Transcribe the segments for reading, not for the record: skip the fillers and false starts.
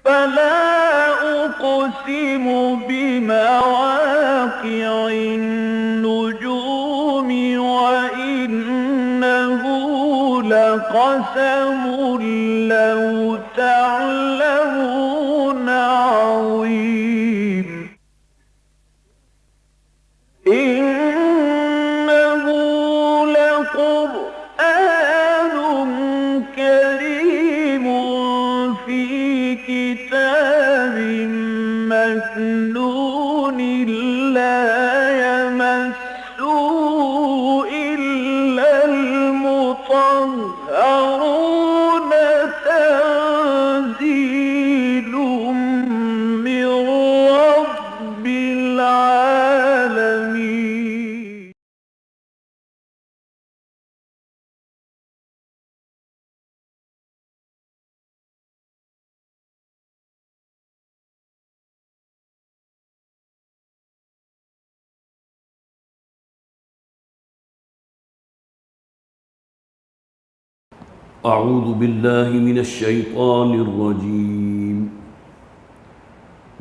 فلا أقسم بمواقع النجوم وإنه لقسم لو تعلمون عظيم إنه لقرآن كريم في كتاب مكنون لا يمسه إلا المطهرون تنزيل من رب العالمين أعوذ بالله من الشيطان الرجيم.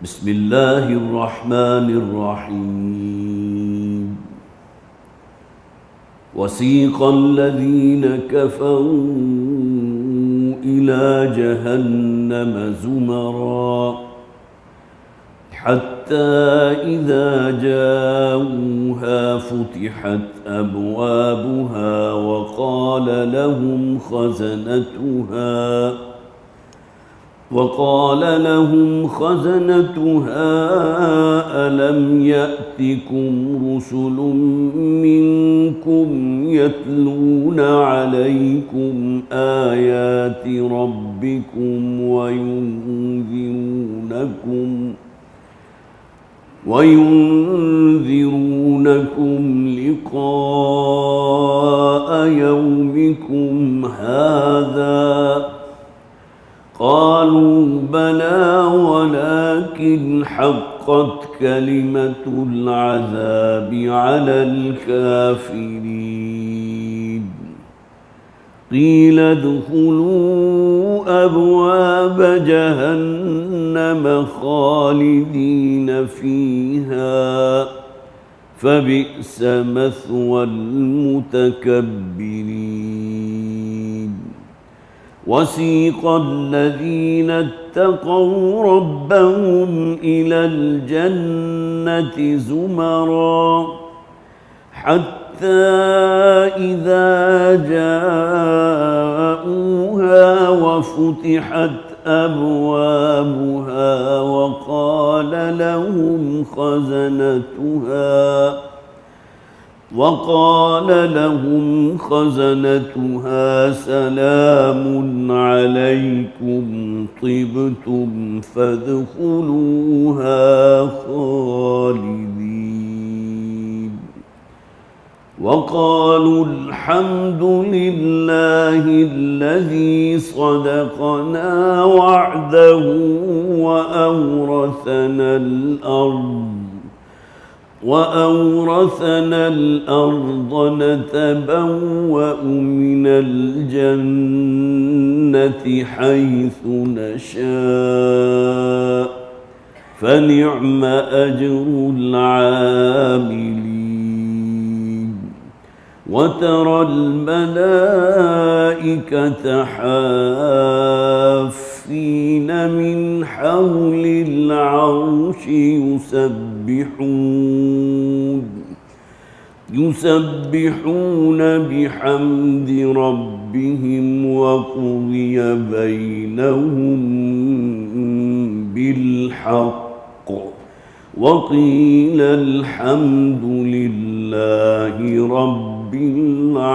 بسم الله الرحمن الرحيم. وسيق الذين كفروا إلى جهنم زمرا حتى إذا جاءوها فتحت أبوابها وقال لهم خزنتها ألم يأتكم رسل منكم يتلون عليكم آيات ربكم وينذرونكم لقاء يومكم هذا قالوا بلى ولكن حقت كلمة العذاب على الكافرين قيل ادخلوا أبواب جهنم خالدين فيها فبئس مثوى المتكبرين وسيق الذين اتقوا ربهم إلى الجنة زمرا حتى إذا جاءوها وفتحت أبوابها وقال لهم خزنتها سلام عليكم طبتم فادخلوها خالدين وقالوا الحمد لله الذي صدقنا وعده وأورثنا الأرض نتبوأ من الجنة حيث نشاء فنعم أجر العاملين وترى الملائكة حافين من حول العرش يسبحون بحمد ربهم وقضي بينهم بالحق وقيل الحمد لله رب العالمين.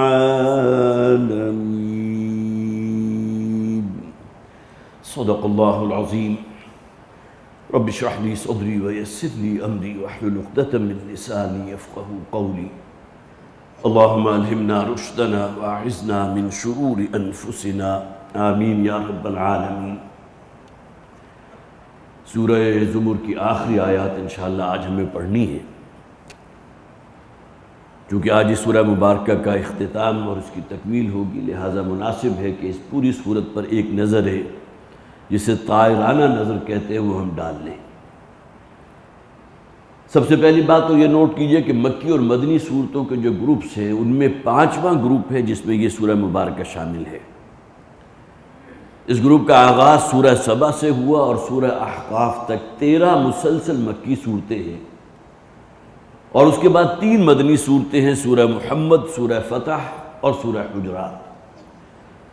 صدق الله العظيم. رب اشرح لي صدري ويسر لي أمري واحلل عقدة من لساني يفقهوا قولي. اللهم ألهمنا رشدنا وأعذنا من شرور أنفسنا آمین یا رب العالمین. سورہ زمر کی آخری آیات انشاءاللہ آج ہمیں پڑھنی ہے، چونکہ آج اس سورہ مبارکہ کا اختتام اور اس کی تکمیل ہوگی، لہٰذا مناسب ہے کہ اس پوری سورت پر ایک نظر ہے جسے طائرانہ نظر کہتے ہیں وہ ہم ڈال لیں۔ سب سے پہلی بات تو یہ نوٹ کیجئے کہ مکی اور مدنی صورتوں کے جو گروپس ہیں ان میں 5واں گروپ ہے جس میں یہ سورہ مبارکہ شامل ہے۔ اس گروپ کا آغاز سورہ سبا سے ہوا اور سورہ احقاف تک 13 مسلسل مکی صورتیں ہیں، اور اس کے بعد 3 مدنی صورتیں ہیں، سورہ محمد، سورہ فتح اور سورہ حجرات۔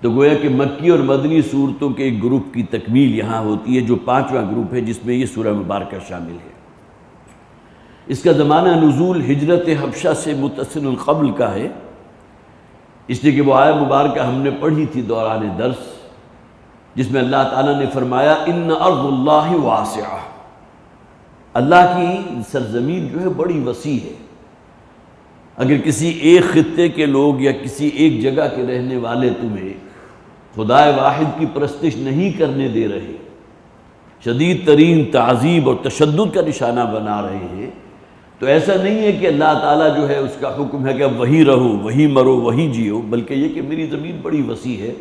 تو گویا کہ مکی اور مدنی صورتوں کے ایک گروپ کی تکمیل یہاں ہوتی ہے جو 5واں گروپ ہے جس میں یہ سورہ مبارکہ شامل ہے۔ اس کا زمانہ نزول ہجرت حبشہ سے متصل القبل کا ہے، اس لیے کہ وہ آیت مبارکہ ہم نے پڑھی تھی دوران درس، جس میں اللہ تعالیٰ نے فرمایا ان ارض اللہ واسعہ، اللہ کی سرزمین جو ہے بڑی وسیع ہے۔ اگر کسی ایک خطے کے لوگ یا کسی ایک جگہ کے رہنے والے تمہیں خدائے واحد کی پرستش نہیں کرنے دے رہے، شدید ترین تعذیب اور تشدد کا نشانہ بنا رہے ہیں، تو ایسا نہیں ہے کہ اللہ تعالیٰ جو ہے اس کا حکم ہے کہ اب وہیں رہو، وہیں مرو، وہیں جیو، بلکہ یہ کہ میری زمین بڑی وسیع ہے،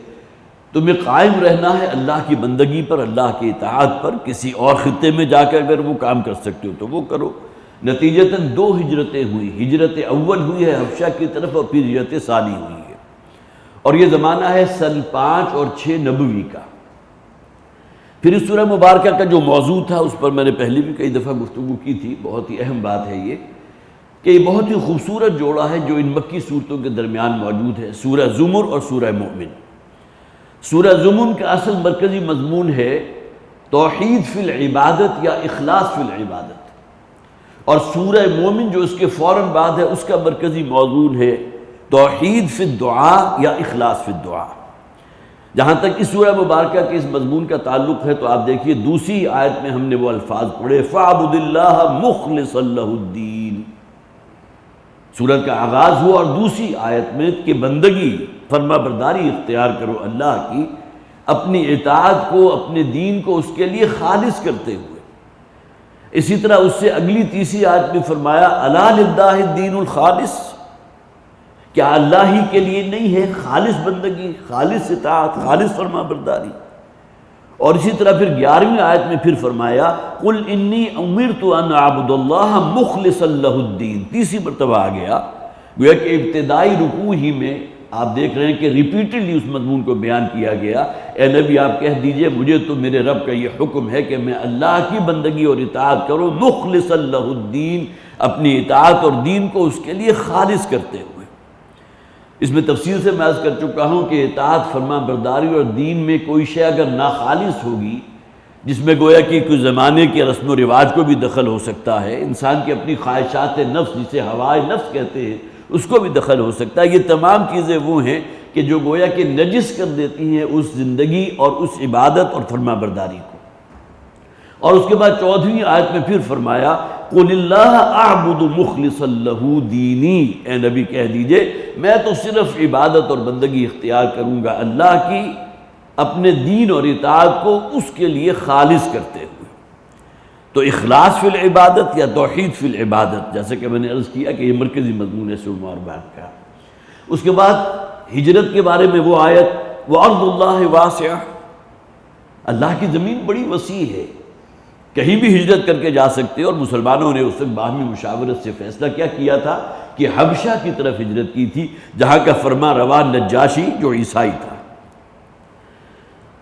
تمہیں قائم رہنا ہے اللہ کی بندگی پر، اللہ کی اطاعت پر۔ کسی اور خطے میں جا کر اگر وہ کام کر سکتے ہو تو وہ کرو۔ نتیجتاً 2 ہجرتیں ہوئی، ہجرت اول ہوئی ہے حبشہ کی طرف اور پھر ہجرت ثانی ہوئی ہے، اور یہ زمانہ ہے سن 5 اور 6 نبوی کا۔ پھر اس سورہ مبارکہ کا جو موضوع تھا اس پر میں نے پہلے بھی کئی دفعہ گفتگو کی تھی، بہت ہی اہم بات ہے یہ کہ یہ بہت ہی خوبصورت جوڑا ہے جو ان مکی صورتوں کے درمیان موجود ہے، سورہ زمر اور سورہ مومن۔ سورہ زمر کا اصل مرکزی مضمون ہے توحید فی العبادت یا اخلاص فی العبادت، اور سورہ مومن جو اس کے فوراً بعد ہے اس کا مرکزی موضوع ہے توحید فی الدعاء یا اخلاص فی الدعاء۔ جہاں تک اس سورہ مبارکہ کے اس مضمون کا تعلق ہے تو آپ دیکھیے دوسری آیت میں ہم نے وہ الفاظ پڑھے فَاعْبُدِ اللَّهَ مُخْلِصًا لَهُ الدِّينَ۔ سورت کا آغاز ہوا اور دوسری آیت میں کہ بندگی، فرما برداری اختیار کرو اللہ کی، اپنی اطاعت کو، اپنے دین کو اس کے لیے خالص کرتے ہوئے۔ اسی طرح اس سے اگلی تیسری آیت میں فرمایا اَلَا لِلَّهِ الدِّينُ الْخَالِصُ، کیا اللہ ہی کے لیے نہیں ہے خالص بندگی، خالص اطاعت، خالص فرما برداری؟ اور اسی طرح پھر 11ویں آیت میں پھر فرمایا قُلْ إِنِّي أُمِرْتُ أَنْ أَعْبُدَ اللَّهَ مُخْلِصًا لَهُ الدِّينَ۔ تیسری مرتبہ آ گیا، گویا کہ ابتدائی رکوع ہی میں آپ دیکھ رہے ہیں کہ ریپیٹڈلی اس مضمون کو بیان کیا گیا، اے نبی آپ کہہ دیجئے مجھے تو میرے رب کا یہ حکم ہے کہ میں اللہ کی بندگی اور اطاعت کروں، مخلصا لہ الدین، اپنی اطاعت اور دین کو اس کے لیے خالص کرتے ہوئے۔ اس میں تفصیل سے میں عرض کر چکا ہوں کہ اطاعت، فرما برداری اور دین میں کوئی شے اگر ناخالص ہوگی، جس میں گویا کہ کوئی زمانے کے رسم و رواج کو بھی دخل ہو سکتا ہے، انسان کی اپنی خواہشات نفس جسے ہوائے نفس کہتے ہیں اس کو بھی دخل ہو سکتا ہے، یہ تمام چیزیں وہ ہیں کہ جو گویا کہ نجس کر دیتی ہیں اس زندگی اور اس عبادت اور فرما برداری کو۔ اور اس کے بعد 14ویں آیت میں پھر فرمایا قُلِ اللَّهَ أَعْبُدُ مُخْلِصًا لَهُ دِينِي، اے نبی کہہ دیجئے میں تو صرف عبادت اور بندگی اختیار کروں گا اللہ کی، اپنے دین اور اطاعت کو اس کے لیے خالص کرتے ہوئے۔ تو اخلاص فی العبادت یا توحید فی العبادت، جیسے کہ میں نے عرض کیا کہ یہ مرکزی مضمون ہے سورہ مبارکہ کا۔ اس کے بعد ہجرت کے بارے میں وہ آیت وَأَرْضُ اللَّهِ وَاسِعَةٌ، اللہ کی زمین بڑی وسیع ہے، کہیں بھی ہجرت کر کے جا سکتے، اور مسلمانوں نے اس وقت باہمی مشاورت سے فیصلہ کیا کیا تھا کہ حبشہ کی طرف ہجرت کی تھی، جہاں کا فرما روا نجاشی جو عیسائی تھا۔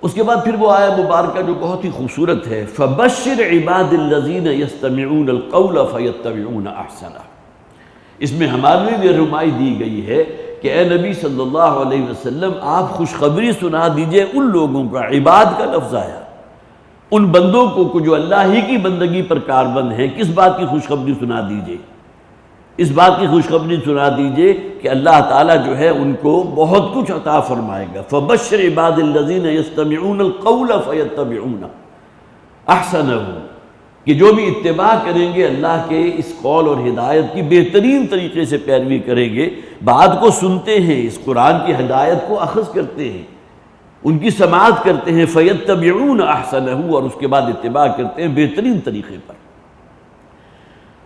اس کے بعد پھر وہ آیت مبارکہ جو بہت ہی خوبصورت ہے فَبَشِّرْ عِبَادِ الَّذِينَ يَسْتَمِعُونَ الْقَوْلَ فَيَتَّبِعُونَ أَحْسَنَهُ۔ اس میں ہماری بھی رہنمائی دی گئی ہے کہ اے نبی صلی اللہ علیہ وسلم آپ خوشخبری سنا دیجئے ان لوگوں کا، عباد کا لفظ آیا، ان بندوں کو جو اللہ ہی کی بندگی پر کاربند ہیں۔ کس بات کی خوشخبری سنا دیجئے؟ اس بات کی خوشخبری سنا دیجئے کہ اللہ تعالیٰ جو ہے ان کو بہت کچھ عطا فرمائے گا۔ فَبَشِّرْ عِبَادِ الَّذِينَ يَسْتَمِعُونَ الْقَوْلَ فَيَتَّبِعُونَ أَحْسَنَهُ، کہ جو بھی اتباع کریں گے اللہ کے اس قول اور ہدایت کی، بہترین طریقے سے پیروی کریں گے، بات کو سنتے ہیں، اس قرآن کی ہدایت کو اخذ کرتے ہیں، ان کی سماعت کرتے ہیں، فَيَتَّبِعُونَ أَحْسَنَهُ، اور اس کے بعد اتباع کرتے ہیں بہترین طریقے پر۔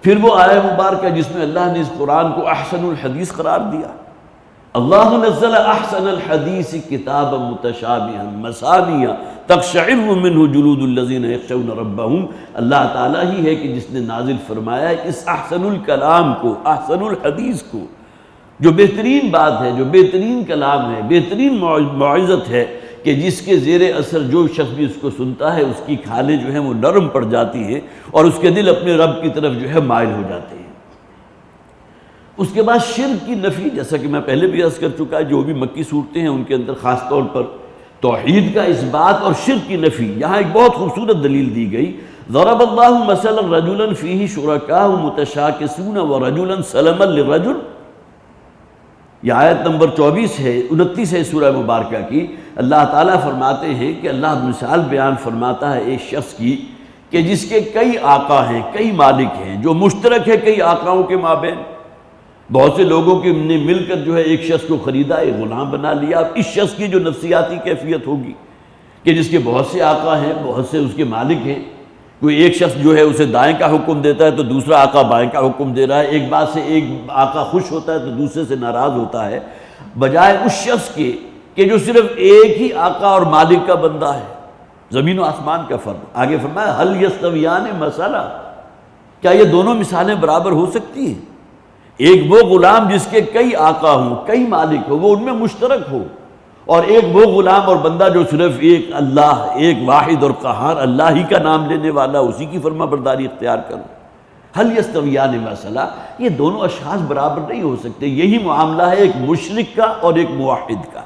پھر وہ آیت مبارکہ جس میں اللہ نے اس قرآن کو احسن الحدیث قرار دیا، اللہ نزل احسن الحدیث کتابا متشابہا مثانیہ تقشعر منہ جلود الذین یخشون ربہم، اللہ تعالیٰ ہی ہے کہ جس نے نازل فرمایا ہے اس احسن الکلام کو، احسن الحدیث کو، جو بہترین بات ہے، جو بہترین کلام ہے، بہترین موعظت ہے، کہ جس کے زیر اثر جو شخص بھی اس کو سنتا ہے اس کی کھالیں جو ہیں وہ نرم پڑ جاتی ہیں اور اس کے دل اپنے رب کی طرف جو ہے مائل ہو جاتے ہیں۔ اس کے بعد شرک کی نفی، جیسا کہ میں پہلے بھی عرض کر چکا ہے، جو بھی مکی صورتیں ہیں ان کے اندر خاص طور پر توحید کا اس بات اور شرک کی نفی، یہاں ایک بہت خوبصورت دلیل دی گئی۔ ضرب اللہ مثلا رجلا فیہ شرکاء متشاکسون ورجلا سلما للرجل، یہ آیت نمبر 29 ہے سورہ مبارکہ کی۔ اللہ تعالیٰ فرماتے ہیں کہ اللہ مثال بیان فرماتا ہے ایک شخص کی کہ جس کے کئی آقا ہیں، کئی مالک ہیں، جو مشترک ہے کئی آقاؤں کے مابین۔ بہت سے لوگوں کے نے مل کر جو ہے ایک شخص کو خریدا، ایک غلام بنا لیا۔ اب اس شخص کی جو نفسیاتی کیفیت ہوگی کہ جس کے بہت سے آقا ہیں، بہت سے اس کے مالک ہیں، کوئی ایک شخص جو ہے اسے دائیں کا حکم دیتا ہے تو دوسرا آقا بائیں کا حکم دے رہا ہے، ایک بات سے ایک آقا خوش ہوتا ہے تو دوسرے سے ناراض ہوتا ہے، بجائے اس شخص کے کہ جو صرف ایک ہی آقا اور مالک کا بندہ ہے۔ زمین و آسمان کا فرق۔ آگے فرمایا هل یستویان مثلا، کیا یہ دونوں مثالیں برابر ہو سکتی ہیں؟ ایک وہ غلام جس کے کئی آقا ہوں، کئی مالک ہو، وہ ان میں مشترک ہو، اور ایک وہ غلام اور بندہ جو صرف ایک اللہ، ایک واحد اور قہار اللہ ہی کا نام لینے والا، اسی کی فرما برداری اختیار کرو۔ هل یستویان مثلا، یہ دونوں اشخاص برابر نہیں ہو سکتے۔ یہی معاملہ ہے ایک مشرک کا اور ایک موحد کا۔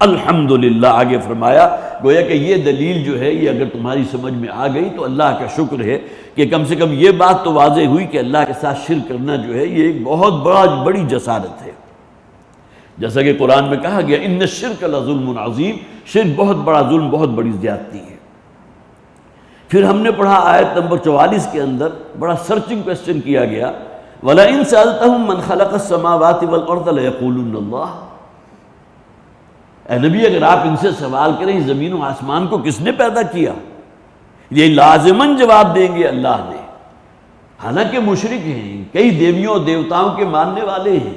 الحمدللہ آگے فرمایا، گویا کہ یہ دلیل جو ہے یہ اگر تمہاری سمجھ میں آ گئی تو اللہ کا شکر ہے کہ کم سے کم یہ بات تو واضح ہوئی کہ اللہ کے ساتھ شرک کرنا جو ہے یہ ایک بہت بڑی جسارت ہے۔ جیسا کہ قرآن میں کہا گیا ان الشرک لظلم عظیم، شرک بہت بڑا ظلم، بہت بڑی زیادتی ہے۔ پھر ہم نے پڑھا آیت نمبر 44 کے اندر بڑا سرچنگ کوسچن کیا گیا، وَلَئِن سَأَلْتَهُم مَّنْ خَلَقَ السَّمَاوَاتِ وَالْأَرْضَ لَيَقُولُنَّ اللَّهُ، اے نبی اگر آپ ان سے سوال کریں زمین و آسمان کو کس نے پیدا کیا، یہ لازماً جواب دیں گے اللہ نے۔ حالانکہ مشرک ہیں، کئی دیویوں اور دیوتاؤں کے ماننے والے ہیں،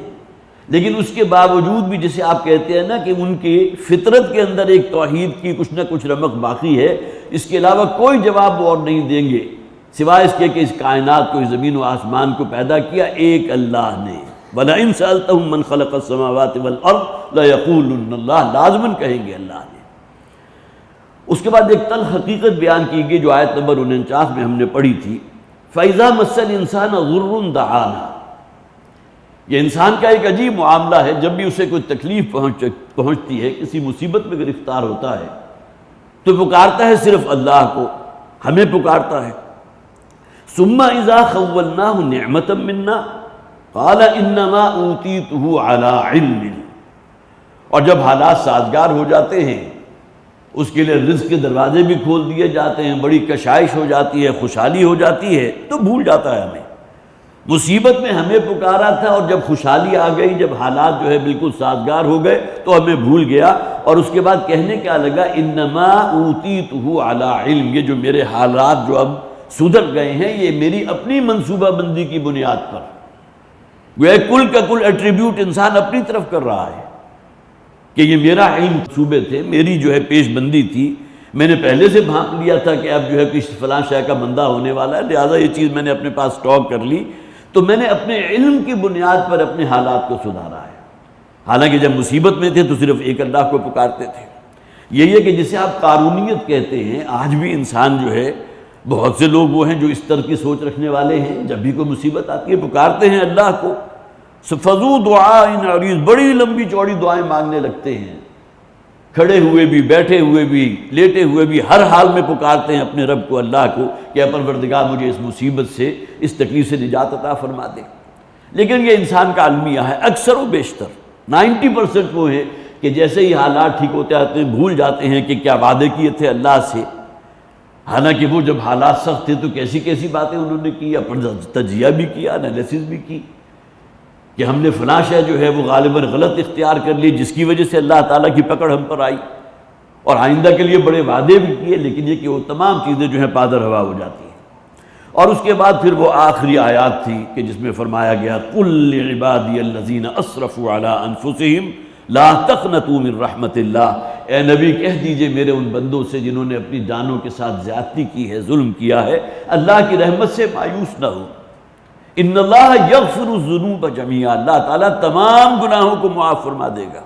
لیکن اس کے باوجود بھی جسے آپ کہتے ہیں نا کہ ان کی فطرت کے اندر ایک توحید کی کچھ نہ کچھ رمق باقی ہے، اس کے علاوہ کوئی جواب وہ اور نہیں دیں گے سوائے اس کے کہ اس کائنات کو، اس زمین و آسمان کو پیدا کیا ایک اللہ نے۔ وَلَئِن سَأَلْتَهُم مَّنْ خَلَقَ السَّمَاوَاتِ وَالْأَرْضَ لَيَقُولُنَّ اللَّهُ، لازماً کہیں گے اللہ نے۔ اس کے بعد ایک تلخ حقیقت بیان کی گئی جو آیت نمبر 49 میں ہم نے پڑھی تھی، فَإِذَا مَسَّ الْإِنسَانَ ضُرٌّ دَعَانَا، یہ انسان کا ایک عجیب معاملہ ہے، جب بھی اسے کوئی تکلیف پہنچتی ہے، کسی مصیبت میں گرفتار ہوتا ہے تو پکارتا ہے صرف اللہ کو، ہمیں پکارتا ہے۔ ثُمَّ إِذَا خَوَّلْنَاهُ نِعْمَةً مِنَّا قَالَ إِنَّمَا أُوتِيتُهُ عَلَىٰ عِلْمٍ، اور جب حالات سازگار ہو جاتے ہیں، اس کے لیے رزق کے دروازے بھی کھول دیے جاتے ہیں، بڑی کشائش ہو جاتی ہے، خوشحالی ہو جاتی ہے، تو بھول جاتا ہے ہمیں۔ مصیبت میں ہمیں پکارا تھا اور جب خوشحالی آ گئی، جب حالات جو ہے بالکل سازگار ہو گئے تو ہمیں بھول گیا، اور اس کے بعد کہنے کیا لگا، انما اوتیتہ علی علم، یہ جو میرے حالات جو اب سدھر گئے ہیں یہ میری اپنی منصوبہ بندی کی بنیاد پر۔ وہ کل کا کل ایٹریبیوٹ انسان اپنی طرف کر رہا ہے کہ یہ میرا علم منصوبے تھے، میری جو ہے پیش بندی تھی، میں نے پہلے سے بھانپ لیا تھا کہ اب جو ہے کسی فلاں شے کا بندہ ہونے والا ہے، لہٰذا یہ چیز میں نے اپنے پاس سٹاک کر لی، تو میں نے اپنے علم کی بنیاد پر اپنے حالات کو سدھارا ہے۔ حالانکہ جب مصیبت میں تھے تو صرف ایک اللہ کو پکارتے تھے۔ یہی ہے کہ جسے آپ قارونیت کہتے ہیں، آج بھی انسان جو ہے، بہت سے لوگ وہ ہیں جو اس طرح کی سوچ رکھنے والے ہیں، جب بھی کوئی مصیبت آتی ہے پکارتے ہیں اللہ کو، فضو دعائن عریض، بڑی لمبی چوڑی دعائیں مانگنے لگتے ہیں، کھڑے ہوئے بھی، بیٹھے ہوئے بھی، لیٹے ہوئے بھی، ہر حال میں پکارتے ہیں اپنے رب کو، اللہ کو، کہ اے پروردگار مجھے اس مصیبت سے، اس تکلیف سے نجات عطا فرما دے۔ لیکن یہ انسان کا المیہ ہے، اکثر و بیشتر 90% وہ ہیں کہ جیسے ہی حالات ٹھیک ہوتے آتے ہیں بھول جاتے ہیں کہ کیا وعدے کیے تھے اللہ سے، حالانکہ وہ جب حالات سخت تھے تو کیسی کیسی باتیں انہوں نے کی، اپنا تجزیہ بھی کیا، انالیسس بھی کی کہ ہم نے فلاں شے جو ہے وہ غالباً غلط اختیار کر لی، جس کی وجہ سے اللہ تعالیٰ کی پکڑ ہم پر آئی، اور آئندہ کے لیے بڑے وعدے بھی کیے، لیکن یہ کہ وہ تمام چیزیں جو ہیں پادر ہوا ہو جاتی ہیں۔ اور اس کے بعد پھر وہ آخری آیات تھی کہ جس میں فرمایا گیا قُلْ لِعِبَادِيَ الَّذِينَ أَسْرَفُوا عَلَىٰ أَنفُسِهِمْ لَا تَقْنَطُوا مِن رَحْمَتِ اللَّهِ، اے نبی کہہ دیجئے میرے ان بندوں سے جنہوں نے اپنی جانوں کے ساتھ زیادتی کی ہے، ظلم کیا ہے، اللہ کی رحمت سے مایوس نہ ہو۔ ان اللہ یغفر الذنوب جميعا، اللہ تعالیٰ تمام گناہوں کو معاف فرما دے گا۔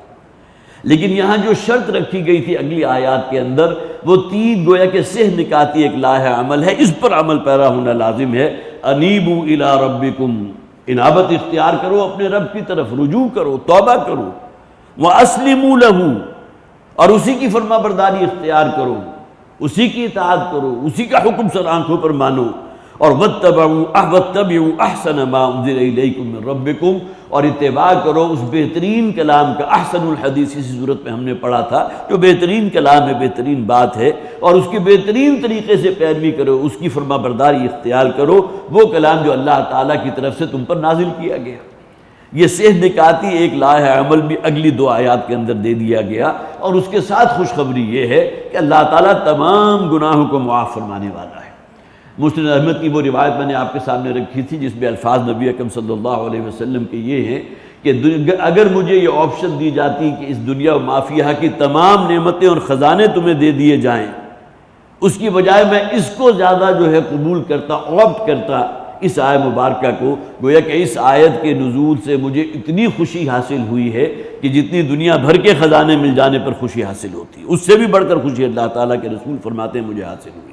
لیکن یہاں جو شرط رکھی گئی تھی اگلی آیات کے اندر، وہ تین گویا کہ سہ نکاتی ایک لاہ عمل ہے، اس پر عمل پیرا ہونا لازم ہے۔ انیبوا الی ربکم، انابت اختیار کرو اپنے رب کی طرف، رجوع کرو، توبہ کرو۔ واسلموا لہ، اور اسی کی فرما برداری اختیار کرو، اسی کی اطاعت کرو، اسی کا حکم سر آنکھوں پر مانو۔ اور واتبعوا احسن ما انزل الیکم من ربکم، اور اتباع کرو اس بہترین کلام کا، احسن الحدیث اسی صورت میں ہم نے پڑھا تھا، جو بہترین کلام ہے، بہترین بات ہے، اور اس کی بہترین طریقے سے پیروی کرو، اس کی فرما برداری اختیار کرو، وہ کلام جو اللہ تعالیٰ کی طرف سے تم پر نازل کیا گیا۔ یہ سہ نکاتی ایک لاہ عمل بھی اگلی دو آیات کے اندر دے دیا گیا، اور اس کے ساتھ خوشخبری یہ ہے کہ اللہ تعالیٰ تمام گناہوں کو معاف فرمانے والا ہے۔ مسند احمد کی وہ روایت میں نے آپ کے سامنے رکھی تھی جس میں الفاظ نبی اکرم صلی اللہ علیہ وسلم کے یہ ہیں کہ اگر مجھے یہ آپشن دی جاتی کہ اس دنیا و ما فیہا کی تمام نعمتیں اور خزانے تمہیں دے دیے جائیں، اس کی بجائے میں اس کو زیادہ جو ہے قبول کرتا، آپٹ کرتا اس آیت مبارکہ کو، گویا کہ اس آیت کے نزول سے مجھے اتنی خوشی حاصل ہوئی ہے کہ جتنی دنیا بھر کے خزانے مل جانے پر خوشی حاصل ہوتی، اس سے بھی بڑھ کر خوشی اللہ تعالیٰ کے رسول فرماتے ہیں مجھے حاصل ہوئی۔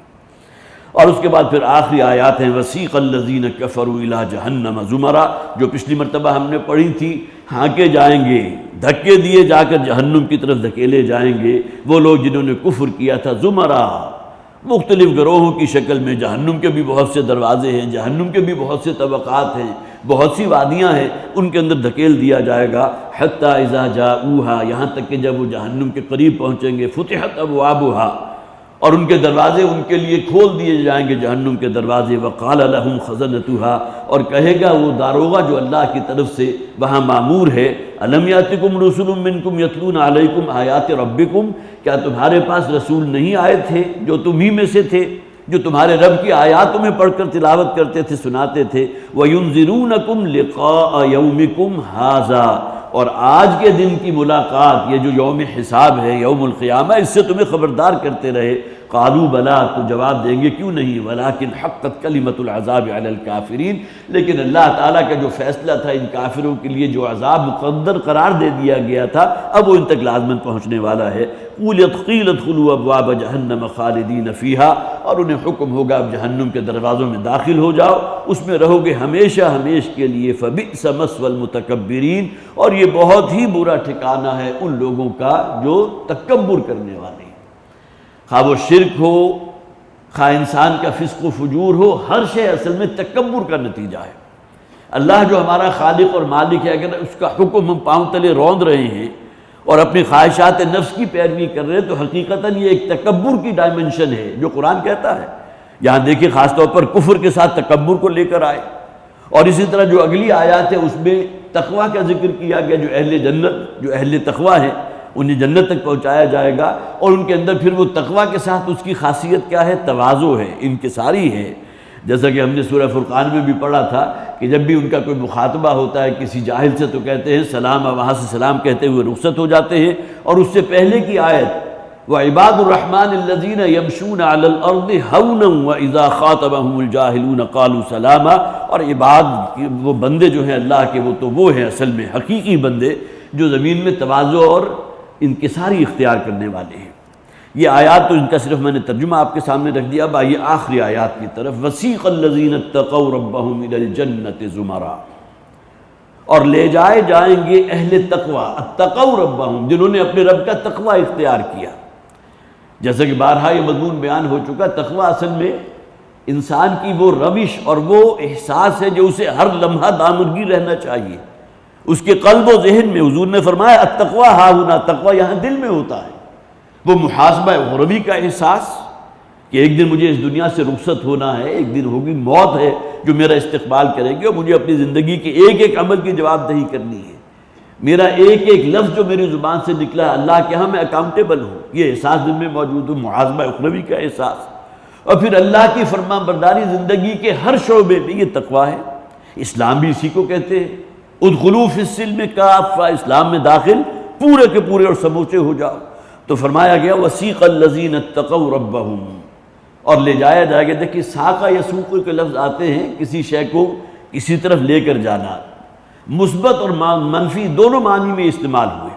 اور اس کے بعد پھر آخری آیات ہیں وَسِيقَ الَّذِينَ كَفَرُوا إِلَىٰ جَهَنَّمَ زُمَرًا، جو پچھلی مرتبہ ہم نے پڑھی تھی، ہانکے جائیں گے، دھکے دیے جا کر جہنم کی طرف دھکیلے جائیں گے وہ لوگ جنہوں نے کفر کیا تھا، زمرہ، مختلف گروہوں کی شکل میں۔ جہنم کے بھی بہت سے دروازے ہیں، جہنم کے بھی بہت سے طبقات ہیں، بہت سی وادیاں ہیں، ان کے اندر دھکیل دیا جائے گا۔ حتیٰ اذا جاؤوها، یہاں تک کہ جب وہ جہنم کے قریب پہنچیں گے، فتحت ابوابها، اور ان کے دروازے ان کے لیے کھول دیے جائیں گے، جہنم کے دروازے۔ وقال لهم خزنتها، اور کہے گا وہ داروغہ جو اللہ کی طرف سے وہاں مامور ہے، الم یاتکم رسل منکم یتلون علیکم آیات ربکم، کیا تمہارے پاس رسول نہیں آئے تھے جو تم ہی میں سے تھے، جو تمہارے رب کی آیات میں پڑھ کر تلاوت کرتے تھے، سناتے تھے۔ وینذرونکم لقاء یومکم ھذا، اور آج کے دن کی ملاقات، یہ جو یوم حساب ہے، یوم القیامہ، اس سے تمہیں خبردار کرتے رہے۔ قالوا بلا، تو جواب دیں گے کیوں نہیں، ولکن حقت کلمۃ العذاب علی الکافرین، لیکن اللہ تعالیٰ کا جو فیصلہ تھا ان کافروں کے لیے جو عذاب مقدر قرار دے دیا گیا تھا، اب وہ ان تک لازماً پہنچنے والا ہے۔ قیل ادخلوا ابواب جہنم خالدین فیہا، اور انہیں حکم ہوگا اب جہنم کے دروازوں میں داخل ہو جاؤ، اس میں رہو گے ہمیشہ ہمیش کے لیے۔ فبئس مثوى المتکبرین، اور یہ بہت ہی برا ٹھکانہ ہے ان لوگوں کا جو تکبر کرنے والے ہیں، خواہ وہ شرک ہو، خواہ انسان کا فسق و فجور ہو، ہر شے اصل میں تکبر کا نتیجہ ہے۔ اللہ جو ہمارا خالق اور مالک ہے، اگر اس کا حکم ہم پاؤں تلے روند رہے ہیں اور اپنی خواہشات نفس کی پیروی کر رہے ہیں، تو حقیقتاً یہ ایک تکبر کی ڈائمنشن ہے جو قرآن کہتا ہے۔ یہاں دیکھیں خاص طور پر کفر کے ساتھ تکبر کو لے کر آئے، اور اسی طرح جو اگلی آیات ہے اس میں تقویٰ کا ذکر کیا گیا، جو اہل جنت، جو اہل تقویٰ ہیں، انہیں جنت تک پہنچایا جائے گا، اور ان کے اندر پھر وہ تقویٰ کے ساتھ اس کی خاصیت کیا ہے، تواضع ہے، انکساری ہے۔ جیسا کہ ہم نے سورہ فرقان میں بھی پڑھا تھا کہ جب بھی ان کا کوئی مخاطبہ ہوتا ہے کسی جاہل سے تو کہتے ہیں سلام، اور وہاں سے سلام کہتے ہوئے رخصت ہو جاتے ہیں۔ اور اس سے پہلے کی آیت وَعِبَادُ الرَّحْمَٰنِ الَّذِينَ يَمْشُونَ عَلَى الْأَرْضِ هَوْنًا وَإِذَا خَاطَبَهُمُ الْجَاهِلُونَ قَالُوا سَلَامًا، اور عباد وہ بندے جو ہیں اللہ کے، وہ تو وہ ہیں اصل میں حقیقی بندے جو زمین میں تواضع اور انکساری اختیار کرنے والے ہیں۔ یہ آیات تو ان کا صرف میں نے ترجمہ آپ کے سامنے رکھ دیا۔ اب آئیے آخری آیات کی طرف۔ وَسِيقَ الَّذِينَ اتَّقَوْا رَبَّهُمْ إِلَى الْجَنَّةِ زُمَرًا، اور لے جائے جائیں گے اہل تقویٰ، اتقوا ربهم، جنہوں نے اپنے رب کا تقویٰ اختیار کیا۔ جیسا کہ بارہا یہ مضمون بیان ہو چکا، تقویٰ اصل میں انسان کی وہ روش اور وہ احساس ہے جو اسے ہر لمحہ دامنگیر رہنا چاہیے، اس کے قلب و ذہن میں۔ حضور نے فرمایا التقویٰ ہا ہنا، تقویٰ یہاں دل میں ہوتا ہے۔ وہ محاسبہ غربی کا احساس کہ ایک دن مجھے اس دنیا سے رخصت ہونا ہے، ایک دن ہوگی، موت ہے جو میرا استقبال کرے گی، اور مجھے اپنی زندگی کے ایک ایک عمل کی جواب دہی کرنی ہے۔ میرا ایک ایک لفظ جو میری زبان سے نکلا ہے، اللہ کے ہاں میں اکاؤنٹیبل ہوں، یہ احساس دل میں موجود ہو، محاسبہ اخروی کا احساس۔ اور پھر اللہ کی فرمان برداری زندگی کے ہر شعبے میں یہ تقویٰ ہے۔ اسلام بھی اسی کو کہتے ہیں، ادخلوا فی السلم کافہ، اسلام میں داخل پورے کے پورے اور سموچے ہو جاؤ۔ تو فرمایا گیا وسیق الذین اتقوا ربہم، اور لے جایا جائے گا۔ دیکھیے ساقہ یسوق کے لفظ آتے ہیں کسی شے کو کسی طرف لے کر جانا، مثبت اور منفی دونوں معنی میں استعمال ہوئے۔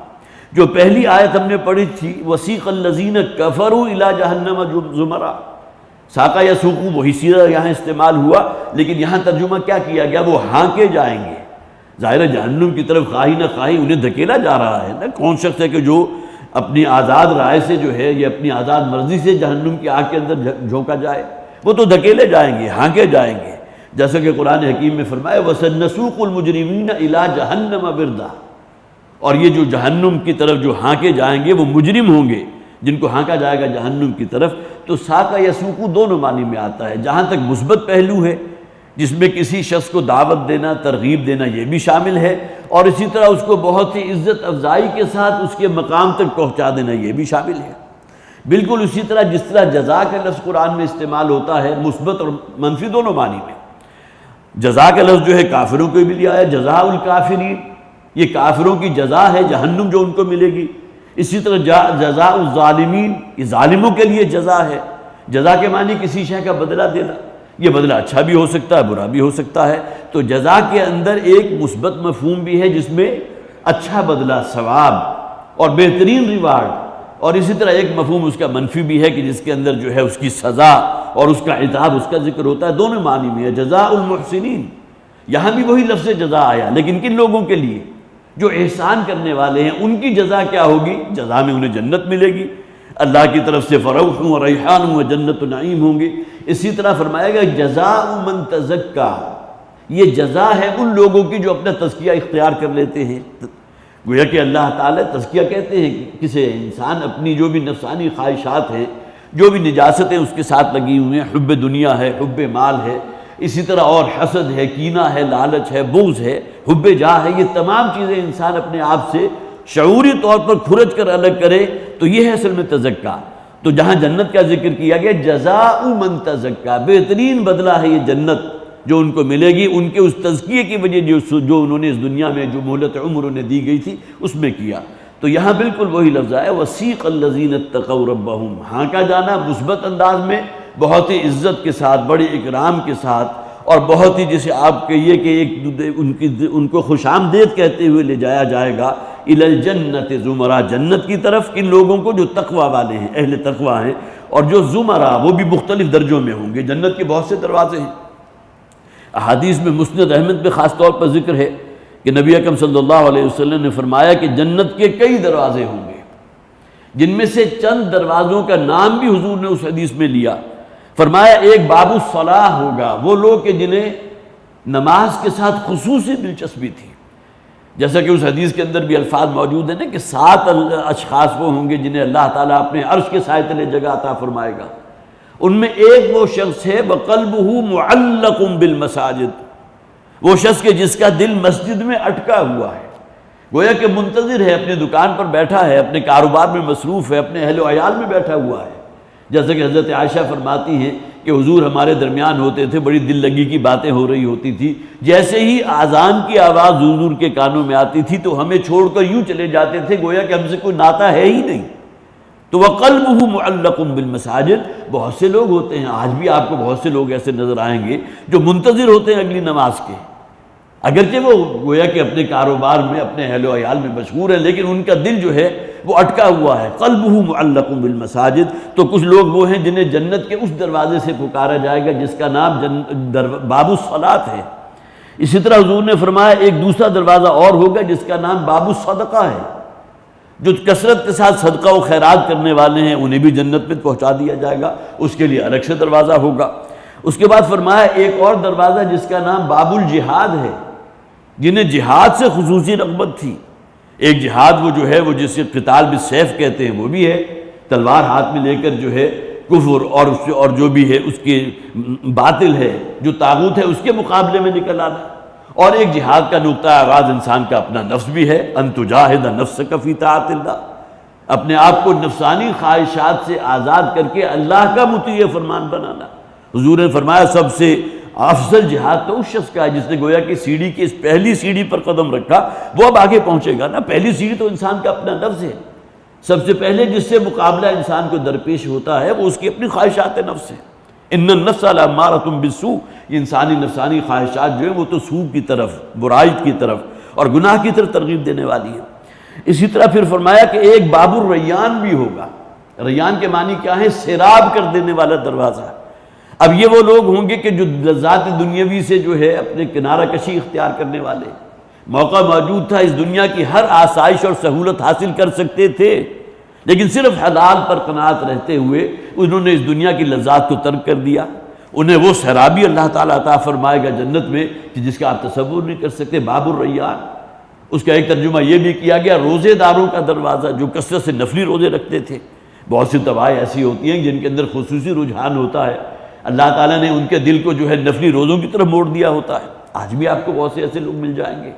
جو پہلی آیت ہم نے پڑھی تھی وسیق الذین کفروا الی جہنم زمرا، ساقہ یسوق وہی سیدھا یہاں استعمال ہوا، لیکن یہاں ترجمہ کیا کیا گیا؟ وہ ہانکے جائیں گے۔ ظاہر ہے جہنم کی طرف خواہی نہ خواہی انہیں دھکیلا جا رہا ہے نا۔ کون شخص ہے کہ جو اپنی آزاد رائے سے جو ہے یا اپنی آزاد مرضی سے جہنم کی آگ کے اندر جھونکا جائے؟ وہ تو دھکیلے جائیں گے، ہانکے جائیں گے، جیسا کہ قرآن حکیم میں فرمایا وَسَنَّسُوقُ الْمُجْرِمِينَ إِلَىٰ جَهَنَّمَ وِرْدًا، اور یہ جو جہنم کی طرف جو ہانکے جائیں گے وہ مجرم ہوں گے جن کو ہانکا جائے گا جہنم کی طرف۔ تو ساقہ یسوق دونوں معنی میں آتا ہے، جہاں تک مثبت پہلو ہے جس میں کسی شخص کو دعوت دینا، ترغیب دینا، یہ بھی شامل ہے، اور اسی طرح اس کو بہت ہی عزت افزائی کے ساتھ اس کے مقام تک پہنچا دینا، یہ بھی شامل ہے۔ بالکل اسی طرح جس طرح جزا کا لفظ قرآن میں استعمال ہوتا ہے مثبت اور منفی دونوں معنی میں۔ جزا کا لفظ جو ہے کافروں کو بھی لیا ہے، جزاء الکافرین، یہ کافروں کی جزا ہے جہنم جو ان کو ملے گی۔ اسی طرح جزاء الظالمین، یہ ظالموں کے لیے جزا ہے۔ جزا کے معنی کسی شے کا بدلہ دینا، یہ بدلہ اچھا بھی ہو سکتا ہے برا بھی ہو سکتا ہے۔ تو جزا کے اندر ایک مثبت مفہوم بھی ہے جس میں اچھا بدلہ، ثواب اور بہترین ریوارڈ، اور اسی طرح ایک مفہوم اس کا منفی بھی ہے کہ جس کے اندر جو ہے اس کی سزا اور اس کا عذاب اس کا ذکر ہوتا ہے۔ دونوں معنی میں ہے۔ جزاء المحسنین، یہاں بھی وہی لفظ جزا آیا، لیکن کن لوگوں کے لیے؟ جو احسان کرنے والے ہیں، ان کی جزا کیا ہوگی؟ جزا میں انہیں جنت ملے گی، اللہ کی طرف سے فروح و ریحان و جنت و نعیم ہوں گے۔ اسی طرح فرمایا گیا جزاء من تزکا، یہ جزا ہے ان لوگوں کی جو اپنا تزکیہ اختیار کر لیتے ہیں۔ گویا کہ اللہ تعالیٰ تزکیہ کہتے ہیں کہ کسی انسان اپنی جو بھی نفسانی خواہشات ہیں، جو بھی نجاستیں اس کے ساتھ لگی ہوئی ہیں، حب دنیا ہے، حب مال ہے، اسی طرح اور حسد ہے، کینہ ہے، لالچ ہے، بغض ہے، حب جاہ ہے، یہ تمام چیزیں انسان اپنے آپ سے شعوری طور پر کھرچ کر الگ کرے، تو یہ ہے اصل میں تزکا۔ تو جہاں جنت کا ذکر کیا گیا جزاء من تزکا، بہترین بدلہ ہے یہ جنت جو ان کو ملے گی ان کے اس تزکیے کی وجہ جو انہوں نے اس دنیا میں جو مہلت عمر انہیں دی گئی تھی اس میں کیا۔ تو یہاں بالکل وہی لفظ ہے وسیق الذین اتقوا ربہم، ہانکا جانا مثبت انداز میں، بہت ہی عزت کے ساتھ، بڑے اکرام کے ساتھ، اور بہت ہی جسے آپ کہیے کہ ان کو خوش آمدید کہتے ہوئے لے جایا جائے گا الی الجنت زمرا، جنت کی طرف، کن لوگوں کو؟ جو تقوی والے ہیں، اہل تقوی ہیں، اور جو زمرا وہ بھی مختلف درجوں میں ہوں گے۔ جنت کے بہت سے دروازے ہیں، احادیث میں مسند احمد میں خاص طور پر ذکر ہے کہ نبی اکرم صلی اللہ علیہ وسلم نے فرمایا کہ جنت کے کئی دروازے ہوں گے، جن میں سے چند دروازوں کا نام بھی حضور نے اس حدیث میں لیا۔ فرمایا ایک باب الصلاح ہوگا، وہ لوگ کہ جنہیں نماز کے ساتھ خصوصی دلچسپی تھی، جیسا کہ اس حدیث کے اندر بھی الفاظ موجود ہیں نا کہ 7 اشخاص وہ ہوں گے جنہیں اللہ تعالیٰ اپنے عرش کے سائے تلے جگہ عطا فرمائے گا۔ ان میں ایک وہ شخص ہے وَقَلْبُهُ مُعَلَّقٌ بِالْمَسَاجِدِ، وہ شخص کہ جس کا دل مسجد میں اٹکا ہوا ہے، گویا کہ منتظر ہے، اپنی دکان پر بیٹھا ہے، اپنے کاروبار میں مصروف ہے، اپنے اہل و عیال میں بیٹھا ہوا ہے۔ جیسا کہ حضرت عائشہ فرماتی ہیں کہ حضور ہمارے درمیان ہوتے تھے، بڑی دل لگی کی باتیں ہو رہی ہوتی تھی، جیسے ہی اذان کی آواز حضور کے کانوں میں آتی تھی تو ہمیں چھوڑ کر یوں چلے جاتے تھے گویا کہ ہم سے کوئی ناطہ ہے ہی نہیں۔ تو وَقَلْبُهُ مُعَلَّقٌ بِالْمَسَاجِدِ، بہت سے لوگ ہوتے ہیں، آج بھی آپ کو بہت سے لوگ ایسے نظر آئیں گے جو منتظر ہوتے ہیں اگلی نماز کے، اگرچہ وہ گویا کہ اپنے کاروبار میں، اپنے اہل و عیال میں مشغول ہے، لیکن ان کا دل جو ہے وہ اٹکا ہوا ہے۔ قلبہ معلق بالمساجد، تو کچھ لوگ وہ ہیں جنہیں جنت کے اس دروازے سے پکارا جائے گا جس کا نام باب الصلاۃ ہے۔ اسی طرح حضور نے فرمایا ایک دوسرا دروازہ اور ہوگا جس کا نام باب الصدقہ ہے، جو کثرت کے ساتھ صدقہ و خیرات کرنے والے ہیں انہیں بھی جنت میں پہنچا دیا جائے گا، اس کے لیے الگ سے دروازہ ہوگا۔ اس کے بعد فرمایا ایک اور دروازہ جس کا نام باب الجہاد ہے، جنہیں جہاد سے خصوصی رغبت تھی۔ ایک جہاد وہ جو ہے وہ جسے قتال بالسیف کہتے ہیں، وہ بھی ہے تلوار ہاتھ میں لے کر جو ہے کفر اور جو بھی ہے اس کے باطل ہے، جو طاغوت ہے اس کے مقابلے میں نکل آنا۔ اور ایک جہاد کا نقطہ آغاز انسان کا اپنا نفس بھی ہے، ان تجاہد نفسک فی طاعت اللہ، اپنے آپ کو نفسانی خواہشات سے آزاد کر کے اللہ کا مطیع فرمان بنانا۔ حضور نے فرمایا سب سے افضل جہاد تو اس شخص کا ہے جس نے گویا کہ سیڑھی کی اس پہلی سیڑھی پر قدم رکھا، وہ اب آگے پہنچے گا نا۔ پہلی سیڑھی تو انسان کا اپنا نفس ہے، سب سے پہلے جس سے مقابلہ انسان کو درپیش ہوتا ہے وہ اس کی اپنی خواہشات نفس ہے۔ ان النفس لامارۃ بالسوء، یہ انسانی نفسانی خواہشات جو ہیں وہ تو سوء کی طرف، برائی کی طرف اور گناہ کی طرف ترغیب دینے والی ہیں۔ اسی طرح پھر فرمایا کہ ایک باب الریان بھی ہوگا۔ ریان کے معنی کیا ہے؟ سیراب کر دینے والا دروازہ۔ اب یہ وہ لوگ ہوں گے کہ جو لذات دنیاوی سے جو ہے اپنے کنارہ کشی اختیار کرنے والے، موقع موجود تھا، اس دنیا کی ہر آسائش اور سہولت حاصل کر سکتے تھے، لیکن صرف حلال پر قناعت رہتے ہوئے انہوں نے اس دنیا کی لذات کو ترک کر دیا۔ انہیں وہ سیرابی اللہ تعالیٰ عطا فرمائے گا جنت میں کہ جس کا آپ تصور نہیں کر سکتے۔ باب الریان، اس کا ایک ترجمہ یہ بھی کیا گیا روزے داروں کا دروازہ، جو کثرت سے نفلی روزے رکھتے تھے۔ بہت سی طبائع ایسی ہوتی ہیں جن کے اندر خصوصی رجحان ہوتا ہے، اللہ تعالیٰ نے ان کے دل کو جو ہے نفلی روزوں کی طرف موڑ دیا ہوتا ہے۔ آج بھی آپ کو بہت سے ایسے لوگ مل جائیں گے۔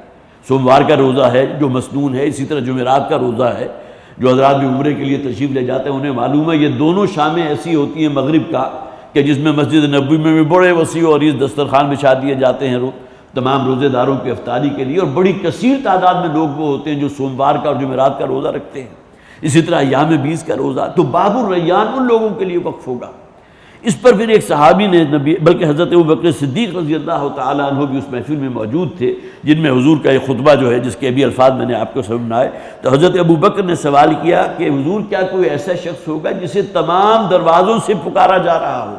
سوموار کا روزہ ہے جو مسنون ہے، اسی طرح جمعرات کا روزہ ہے۔ جو حضرات بھی عمرے کے لیے تشریف لے جاتے ہیں انہیں معلوم ہے یہ دونوں شامیں ایسی ہوتی ہیں مغرب کا کہ جس میں مسجد نبوی میں بھی بڑے وسیع اور عریض دسترخوان بچھا دیے جاتے ہیں تمام روزے داروں کی افطاری کے لیے، اور بڑی کثیر تعداد میں لوگ وہ ہوتے ہیں جو سوموار کا اور جمعرات کا روزہ رکھتے ہیں۔ اسی طرح ایام 20 کا روزہ، تو باب الریان ان لوگوں کے لیے وقف ہوگا۔ اس پر پھر ایک صحابی نے بلکہ حضرت ابوبکر صدیق رضی اللہ تعالیٰ عنہ بھی اس محفل میں موجود تھے، جن میں حضور کا ایک خطبہ جو ہے جس کے بھی الفاظ میں نے آپ کو سنائے، تو حضرت ابوبکر نے سوال کیا کہ حضور کیا کوئی ایسا شخص ہوگا جسے تمام دروازوں سے پکارا جا رہا ہو؟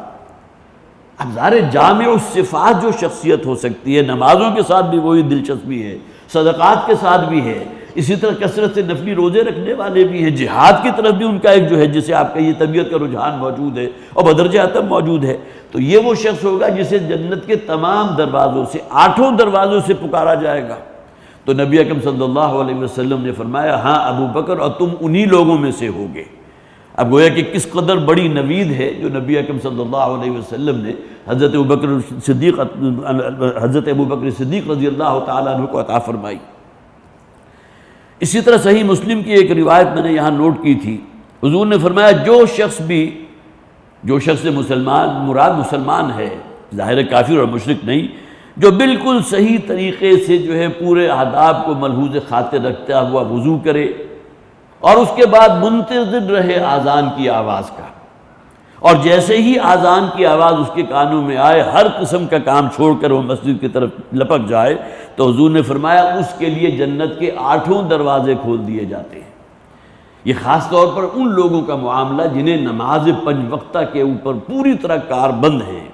اب ظاہر جامع الصفات جو شخصیت ہو سکتی ہے، نمازوں کے ساتھ بھی وہی دلچسپی ہے، صدقات کے ساتھ بھی ہے، اسی طرح کثرت سے نفلی روزے رکھنے والے بھی ہیں، جہاد کی طرف بھی ان کا ایک جو ہے جسے آپ کا یہ طبیعت کا رجحان موجود ہے اور بدرجہ اتم موجود ہے، تو یہ وہ شخص ہوگا جسے جنت کے تمام دروازوں سے، 8 دروازوں سے پکارا جائے گا۔ تو نبی اکرم صلی اللہ علیہ وسلم نے فرمایا ہاں ابو بکر، اور تم انہی لوگوں میں سے ہوگے۔ اب گویا کہ کس قدر بڑی نوید ہے جو نبی اکرم صلی اللہ علیہ وسلم نے حضرت ابوبکر صدیق رضی اللہ تعالیٰ عنہ کو عطا فرمائی۔ اسی طرح صحیح مسلم کی ایک روایت میں نے یہاں نوٹ کی تھی، حضور نے فرمایا جو شخص مسلمان، مراد مسلمان ہے، ظاہر کافر اور مشرک نہیں، جو بالکل صحیح طریقے سے جو ہے پورے آداب کو ملحوظ خاطر رکھتا ہوا وضو کرے اور اس کے بعد منتظر رہے آذان کی آواز کا، اور جیسے ہی آذان کی آواز اس کے کانوں میں آئے ہر قسم کا کام چھوڑ کر وہ مسجد کی طرف لپک جائے، تو حضور نے فرمایا اس کے لیے جنت کے 8 دروازے کھول دیے جاتے ہیں۔ یہ خاص طور پر ان لوگوں کا معاملہ جنہیں نماز 5 وقتہ کے اوپر پوری طرح کاربند ہیں،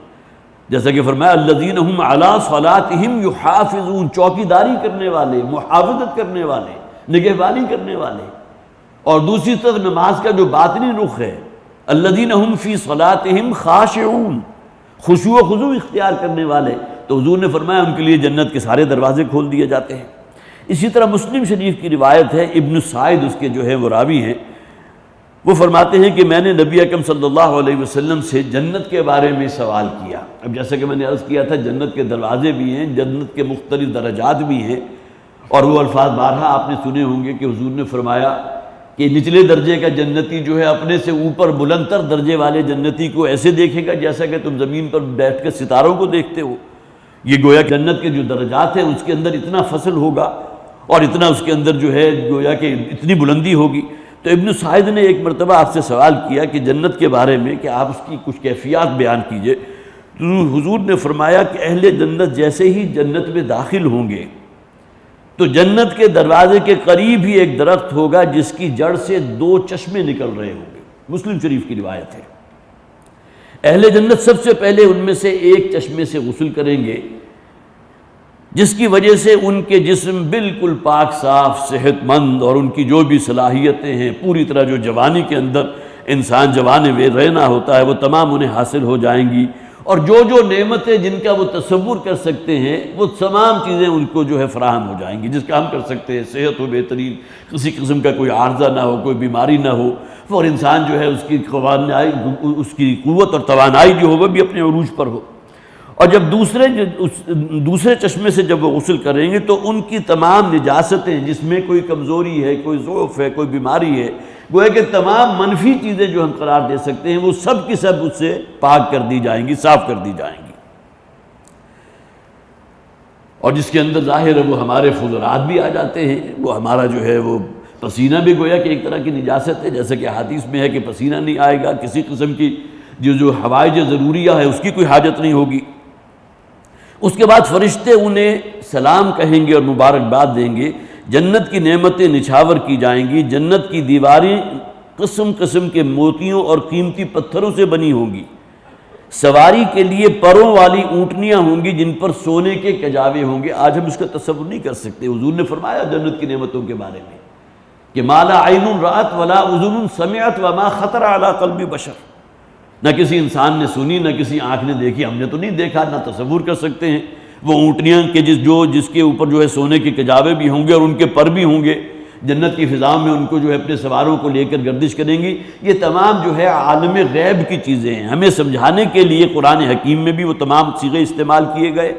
جیسا کہ فرمایا الذین هم علی صلاتہم یحافظون، چوکیداری کرنے والے، محافظت کرنے والے، نگہبانی کرنے والے، اور دوسری طرف نماز کا جو باطنی رخ ہے الذین هم فی صلاتہم خاشعون، خشوع و خضوع اختیار کرنے والے، تو حضور نے فرمایا ان کے لیے جنت کے سارے دروازے کھول دیے جاتے ہیں۔ اسی طرح مسلم شریف کی روایت ہے، ابن سعید اس کے جو ہے وہ راوی ہیں، وہ فرماتے ہیں کہ میں نے نبی اکرم صلی اللہ علیہ وسلم سے جنت کے بارے میں سوال کیا۔ اب جیسا کہ میں نے عرض کیا تھا جنت کے دروازے بھی ہیں، جنت کے مختلف درجات بھی ہیں، اور وہ الفاظ بارہا آپ نے سنے ہوں گے کہ حضور نے فرمایا کہ نچلے درجے کا جنتی جو ہے اپنے سے اوپر بلند تر درجے والے جنتی کو ایسے دیکھے گا جیسا کہ تم زمین پر بیٹھ کر ستاروں کو دیکھتے ہو۔ یہ گویا جنت کے جو درجات ہیں اس کے اندر اتنا فصل ہوگا اور اتنا اس کے اندر جو ہے گویا کہ اتنی بلندی ہوگی۔ تو ابن سعید نے ایک مرتبہ آپ سے سوال کیا کہ جنت کے بارے میں کہ آپ اس کی کچھ کیفیات بیان کیجئے، تو حضور نے فرمایا کہ اہل جنت جیسے ہی جنت میں داخل ہوں گے تو جنت کے دروازے کے قریب ہی ایک درخت ہوگا جس کی جڑ سے 2 چشمے نکل رہے ہوں گے۔ مسلم شریف کی روایت ہے۔ اہل جنت سب سے پہلے ان میں سے ایک چشمے سے غسل کریں گے جس کی وجہ سے ان کے جسم بالکل پاک صاف، صحت مند، اور ان کی جو بھی صلاحیتیں ہیں پوری طرح جو جوانی کے اندر انسان جوان رہنا ہوتا ہے وہ تمام انہیں حاصل ہو جائیں گی، اور جو جو نعمتیں جن کا وہ تصور کر سکتے ہیں وہ تمام چیزیں ان کو جو ہے فراہم ہو جائیں گی جس کا ہم کر سکتے ہیں۔ صحت ہو بہترین، کسی قسم کا کوئی عارضہ نہ ہو، کوئی بیماری نہ ہو، اور انسان جو ہے اس کی قوت اور توانائی جو ہو وہ بھی اپنے عروج پر ہو، اور جب دوسرے چشمے سے جب وہ غسل کریں گے تو ان کی تمام نجاستیں، جس میں کوئی کمزوری ہے، کوئی ضعف ہے، کوئی بیماری ہے، گویا کہ تمام منفی چیزیں جو ہم قرار دے سکتے ہیں وہ سب کی سب اس سے پاک کر دی جائیں گی، صاف کر دی جائیں گی۔ اور جس کے اندر ظاہر ہے وہ ہمارے فضلات بھی آ جاتے ہیں، وہ ہمارا جو ہے وہ پسینہ بھی گویا کہ ایک طرح کی نجاست ہے، جیسا کہ حدیث میں ہے کہ پسینہ نہیں آئے گا، کسی قسم کی جو حوائج ضروریہ ہے اس کی کوئی حاجت نہیں ہوگی۔ اس کے بعد فرشتے انہیں سلام کہیں گے اور مبارکباد دیں گے، جنت کی نعمتیں نچھاور کی جائیں گی، جنت کی دیواریں قسم قسم کے موتیوں اور قیمتی پتھروں سے بنی ہوں گی، سواری کے لیے پروں والی اونٹنیاں ہوں گی جن پر سونے کے کجاوے ہوں گے۔ آج ہم اس کا تصور نہیں کر سکتے۔ حضور نے فرمایا جنت کی نعمتوں کے بارے میں کہ ما لا عین رأت ولا اذن سمعت وما خطر علی قلب بشر، نہ کسی انسان نے سنی، نہ کسی آنکھ نے دیکھی، ہم نے تو نہیں دیکھا، نہ تصور کر سکتے ہیں۔ وہ اونٹنیاں کے جس کے اوپر جو ہے سونے کے کجاوے بھی ہوں گے اور ان کے پر بھی ہوں گے، جنت کی فضاؤں میں ان کو جو ہے اپنے سواروں کو لے کر گردش کریں گی۔ یہ تمام جو ہے عالم غیب کی چیزیں ہیں، ہمیں سمجھانے کے لیے قرآن حکیم میں بھی وہ تمام صیغے استعمال کیے گئے۔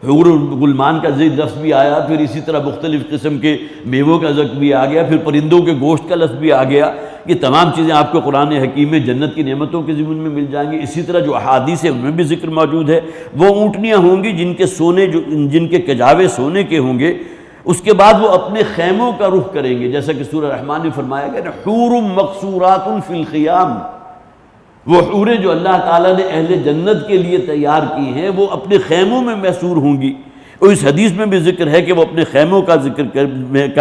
حور غلمان کا لفظ بھی آیا، پھر اسی طرح مختلف قسم کے میووں کا ذکر بھی آ گیا، پھر پرندوں کے گوشت کا لفظ بھی آ گیا۔ یہ تمام چیزیں آپ کو قرآن حکیم میں جنت کی نعمتوں کے ضمن میں مل جائیں گی۔ اسی طرح جو احادیث ہیں ان میں بھی ذکر موجود ہے۔ وہ اونٹنیاں ہوں گی جن کے کجاوے سونے کے ہوں گے۔ اس کے بعد وہ اپنے خیموں کا رخ کریں گے، جیسا کہ سورہ رحمان میں فرمایا گیا نا، حور مقصورات فی الخیام، وہ حوریں جو اللہ تعالیٰ نے اہل جنت کے لیے تیار کی ہیں وہ اپنے خیموں میں محصور ہوں گی۔ اور اس حدیث میں بھی ذکر ہے کہ وہ اپنے خیموں کا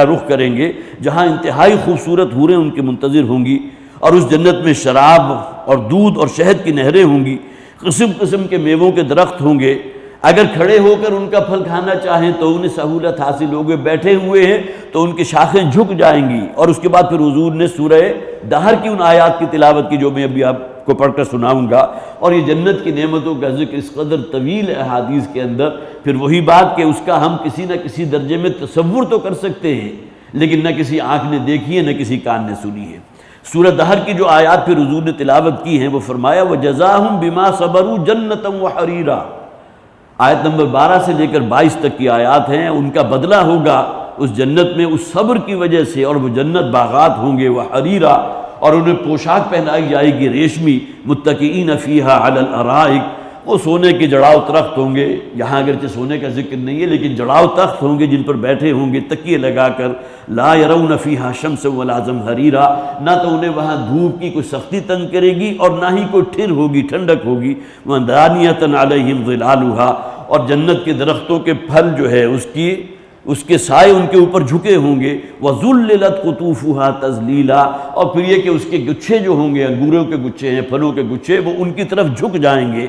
رخ کریں گے جہاں انتہائی خوبصورت حوریں ان کے منتظر ہوں گی، اور اس جنت میں شراب اور دودھ اور شہد کی نہریں ہوں گی، قسم قسم کے میووں کے درخت ہوں گے۔ اگر کھڑے ہو کر ان کا پھل کھانا چاہیں تو انہیں سہولت حاصل ہوگی، بیٹھے ہوئے ہیں تو ان کی شاخیں جھک جائیں گی۔ اور اس کے بعد پھر حضور نے سورہ دہر کی ان آیات کی تلاوت کی جو میں ابھی آپ کو پڑھ کر سناؤں گا۔ اور یہ جنت کی نعمتوں کا ذکر اس قدر طویل ہے احادیث کے اندر، پھر وہی بات کہ اس کا ہم کسی نہ کسی درجے میں تصور تو کر سکتے ہیں، لیکن نہ کسی آنکھ نے دیکھی ہے، نہ کسی کان نے سنی ہے۔ سورہ دہر کی جو آیات پھر حضور نے تلاوت کی ہیں وہ فرمایا وَجَزَاهُمْ بِمَا صَبَرُوا جَنَّةً وَحَرِيرًا۔ آیت نمبر 12 سے لے کر 22 تک کی آیات ہیں، ان کا بدلہ ہوگا اس جنت میں اس صبر کی وجہ سے، اور وہ جنت باغات ہوں گے وحریرا، اور انہیں پوشاک پہنائی جائے گی ریشمی، متکئین فیہا علی الارائک، وہ سونے کے جڑاؤ تخت ہوں گے، یہاں اگرچہ سونے کا ذکر نہیں ہے لیکن جڑاؤ تخت ہوں گے جن پر بیٹھے ہوں گے تکیے لگا کر، لا یرون فیہا شمس ولا زمہریرا، نہ تو انہیں وہاں دھوپ کی کوئی سختی تنگ کرے گی اور نہ ہی کوئی ٹھر ہوگی، ٹھنڈک ہوگی، وَدَانِيَةً عَلَيْهِمْ ظِلَالُهَا، اور جنت کے درختوں کے پھل جو ہے اس کے سائے ان کے اوپر جھکے ہوں گے، وَذُلِّلَتْ قُطُوفُهَا تَذْلِيلًا، اور پھر یہ کہ اس کے گچھے جو ہوں گے، انگوروں کے گچھے ہیں، پھلوں کے گچھے، وہ ان کی طرف جھک جائیں گے۔